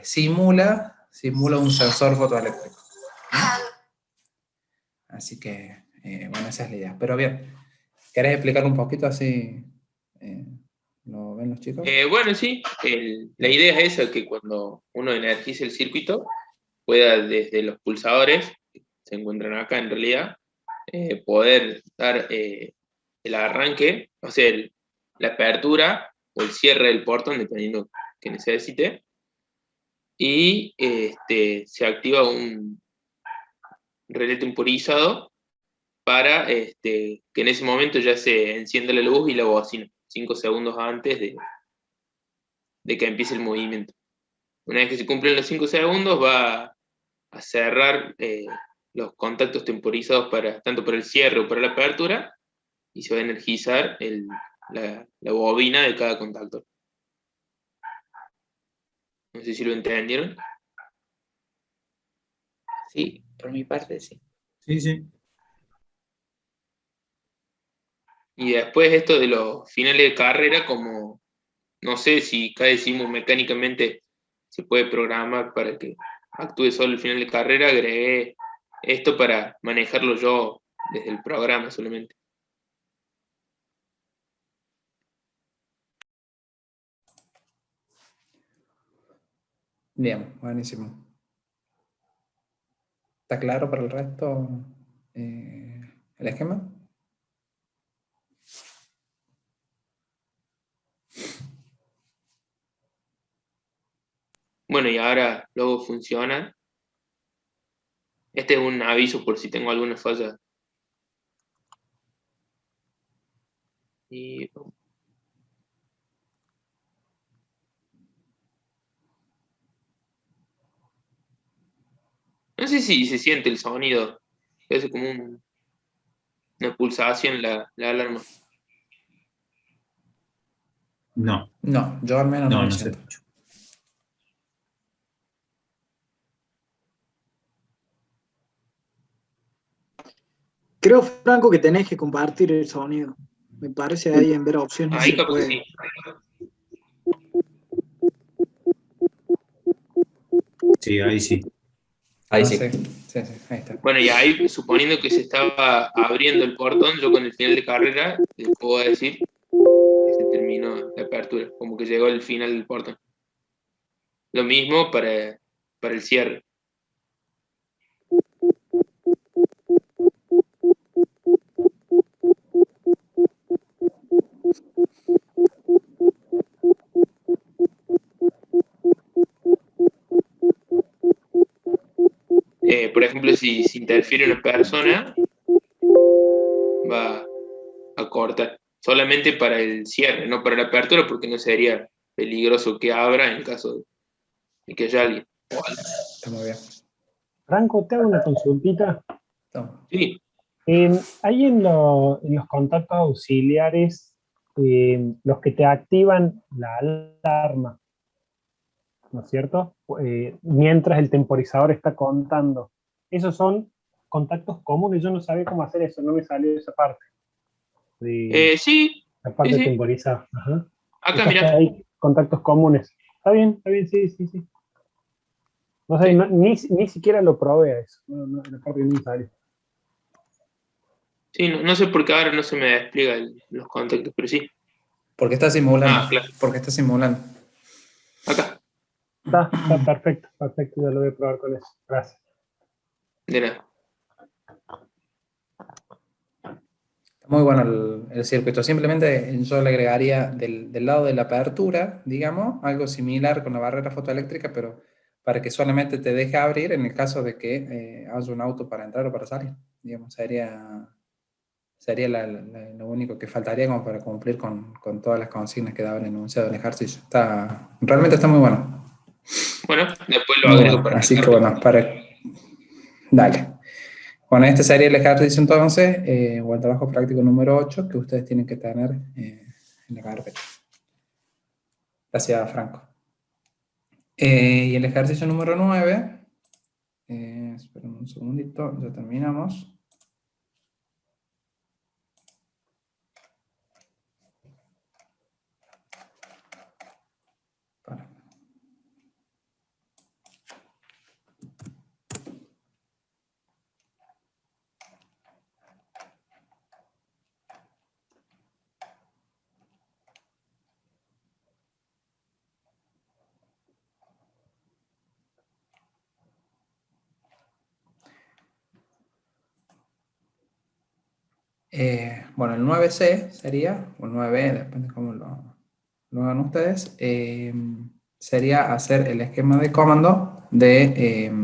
Simula un sensor fotoeléctrico. Así que, bueno, esa es la idea. Pero bien, ¿querés explicar un poquito así? eh, ¿Lo ven los chicos? Bueno, sí, la idea es esa, que cuando uno energice el circuito, pueda desde los pulsadores, que se encuentran acá en realidad, poder dar el arranque, o sea, la apertura o el cierre del portón, dependiendo que necesite, y se activa un relé temporizado para que en ese momento ya se encienda la luz y la bocina, 5 segundos antes de que empiece el movimiento. Una vez que se cumplen los 5 segundos, va a cerrar los contactos temporizados tanto para el cierre o para la apertura, y se va a energizar la bobina de cada contactor. No sé si lo entendieron. Sí, por mi parte sí. Sí, sí. Y después esto de los finales de carrera, como no sé si cada decimos mecánicamente se puede programar para que actúe solo el final de carrera, agregué esto para manejarlo yo desde el programa solamente. Bien, buenísimo. ¿Está claro para el resto el esquema? Bueno, y ahora luego funciona. Este es un aviso por si tengo alguna falla. Y no sé si se siente el sonido. Es como una pulsación la alarma. No, No, yo al menos no no, lo no se siento. escucha. Creo, Franco, que tenés que compartir el sonido. Me parece ahí en ver opciones Ahí se capaz que puede. sí. Sí, ahí sí. Ahí Ah, sí. sí, sí, sí, ahí está. Bueno, y ahí, suponiendo que se estaba abriendo el portón, yo con el final de carrera le puedo decir que se terminó la apertura, como que llegó el final del portón. Lo mismo para el cierre. Por ejemplo, si interfiere una persona, va a cortar. Solamente para el cierre, no para la apertura, porque no sería peligroso que abra en caso de que haya alguien. Está muy bien. Franco, te hago una consultita. Toma. Sí, Ahí en los contactos auxiliares, los que te activan la alarma, ¿no es cierto? Mientras el temporizador está contando. Esos son contactos comunes. Yo no sabía cómo hacer eso, no me salió esa parte. sí, La parte sí. temporizada. Ajá. Acá, Esas que mira. hay contactos comunes. Está bien, sí, sí, sí. No sé, Sí. ni siquiera lo probé a eso. No, la parte que no me salió. Sí, no sé por qué ahora no se me despliega los contactos, pero sí. Porque está simulando. Ah, claro. Porque está simulando. Acá, Está perfecto, perfecto, ya lo voy a probar con eso. Gracias. de nada. Muy bueno el circuito. Simplemente yo le agregaría del lado de la apertura, digamos, algo similar con la barrera fotoeléctrica, pero para que solamente te deje abrir en el caso de que haya un auto para entrar o para salir. Digamos, sería lo único que faltaría como para cumplir con todas las consignas que daba el enunciado del ejercicio. Realmente está muy bueno. Bueno, después lo Muy agrego bueno. para Así que aplicarlo. bueno, dale. Bueno, este sería el ejercicio entonces, o el trabajo práctico número 8 que ustedes tienen que tener en la carpeta. Gracias, Franco. Y el ejercicio número 9, esperen un segundito, ya terminamos. Bueno, el 9C sería, o el 9B, depende de cómo lo hagan ustedes, sería hacer el esquema de comando de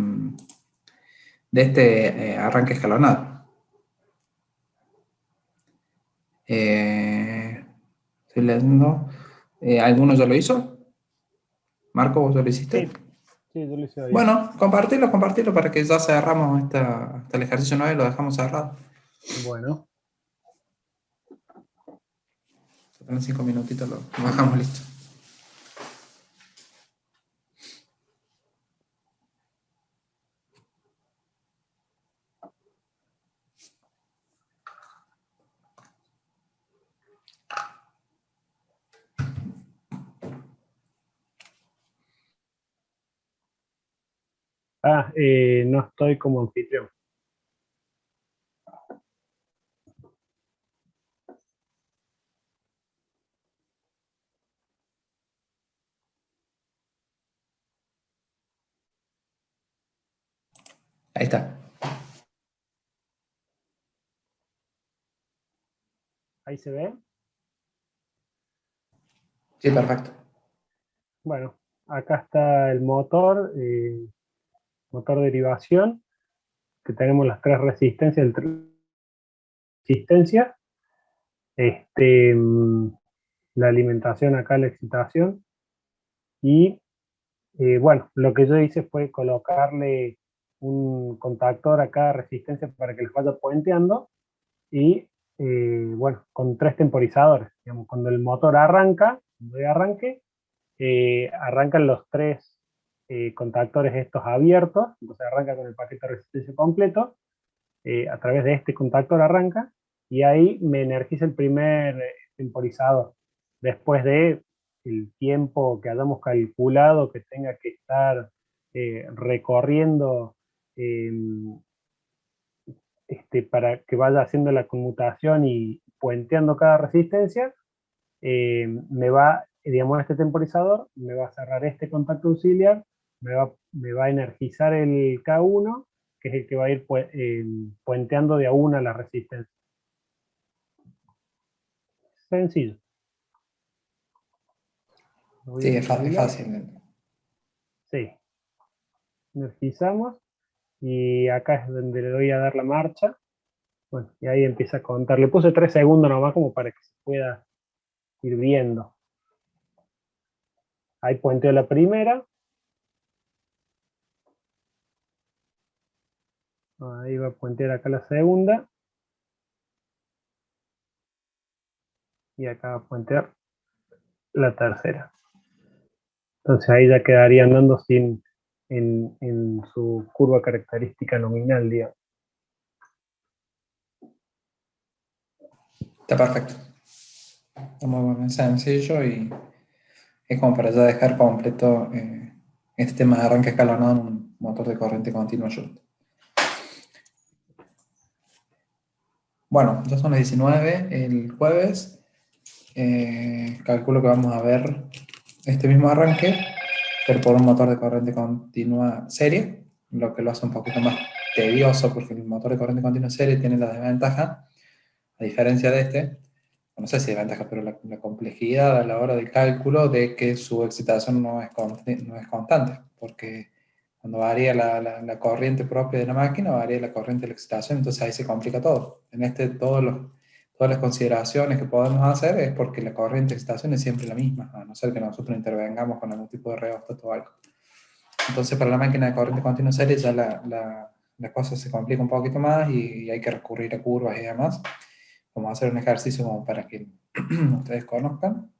este arranque escalonado. Estoy leyendo. ¿Alguno ya lo hizo? Marco, ¿vos ya lo hiciste? Sí, yo lo hice bien. Bueno, compartirlo para que ya cerramos hasta el ejercicio 9 y lo dejamos cerrado. Bueno, En 5 minutitos lo dejamos listo. no estoy como anfitrión. Ahí está. Ahí se ve. Sí, perfecto. Bueno, acá está el motor, motor derivación, que tenemos las tres resistencias, resistencia, la alimentación acá, la excitación, y bueno, lo que yo hice fue colocarle un contactor a cada resistencia para que les vaya puenteando, y bueno, con tres temporizadores. Digamos, cuando el motor arranca, cuando hay arranque, arrancan los tres contactores estos abiertos, entonces arranca con el paquete de resistencia completo, a través de este contactor arranca, y ahí me energiza el primer temporizador. Después de el tiempo que hayamos calculado que tenga que estar recorriendo para que vaya haciendo la conmutación y puenteando cada resistencia, me va, digamos, este temporizador, me va a cerrar este contacto auxiliar, me va a energizar el K1, que es el que va a ir puenteando de a una la resistencia. Sencillo. Sí, es fácil. Sí. Energizamos y acá es donde le doy a dar la marcha. Bueno, y ahí empieza a contar. Le puse 3 segundos nomás como para que se pueda ir viendo. Ahí puenteo la primera. Ahí va a puentear acá la segunda. Y acá va a puentear la tercera. Entonces ahí ya quedaría andando en su curva característica nominal, digamos. Está perfecto. Está muy bueno, es sencillo y es como para ya dejar completo este tema de arranque escalonado en un motor de corriente continua shunt. Bueno, ya son las 19 el jueves. Calculo que vamos a ver este mismo arranque pero por un motor de corriente continua serie, lo que lo hace un poquito más tedioso, porque el motor de corriente continua serie tiene la desventaja, a diferencia de este, no sé si desventaja, pero la complejidad a la hora del cálculo de que su excitación no es constante, porque cuando varía la corriente propia de la máquina, varía la corriente de la excitación, entonces ahí se complica todo. En este, todas las consideraciones que podemos hacer es porque la corriente de excitación es siempre la misma, a no ser que nosotros intervengamos con algún tipo de reóstato o algo. Entonces, para la máquina de corriente continua serie ya la cosa se complica un poquito más y hay que recurrir a curvas y demás. Vamos a hacer un ejercicio como para que ustedes conozcan.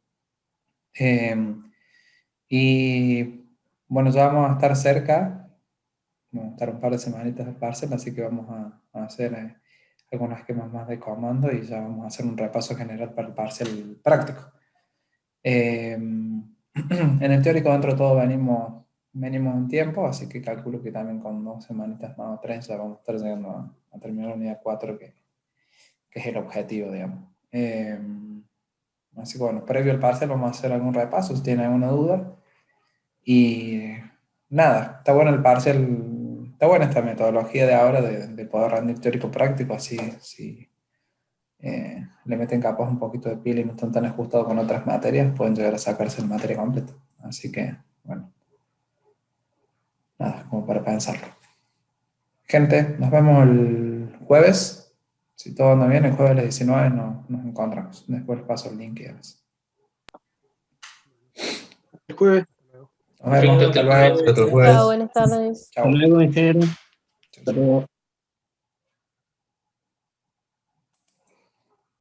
Y bueno, ya vamos a estar cerca, vamos a estar un par de semanitas de parcel, así que vamos a hacer algunos esquemas más de comando y ya vamos a hacer un repaso general para el parcial práctico. En el teórico dentro de todo venimos en tiempo, así que calculo que también con 2 semanitas más o 3 ya vamos a estar llegando a terminar la unidad 4, que es el objetivo, digamos. Así que bueno, previo al parcial vamos a hacer algún repaso si tienen alguna duda. Y nada, está bueno el parcial, está buena esta metodología de ahora de poder rendir teórico práctico, así si le meten capaz un poquito de pila y no están tan ajustados con otras materias, pueden llegar a sacarse el materia completa. Así que, bueno, nada, como para pensarlo. Gente, nos vemos el jueves. Si todo anda bien, el jueves a las 19 nos encontramos. Después les paso el link y demás. El jueves. Nos vemos. Perfecto, Hasta hasta el luego. jueves. Chao, buenas tardes. Chao. Hasta luego, ingeniero. Chao, chao.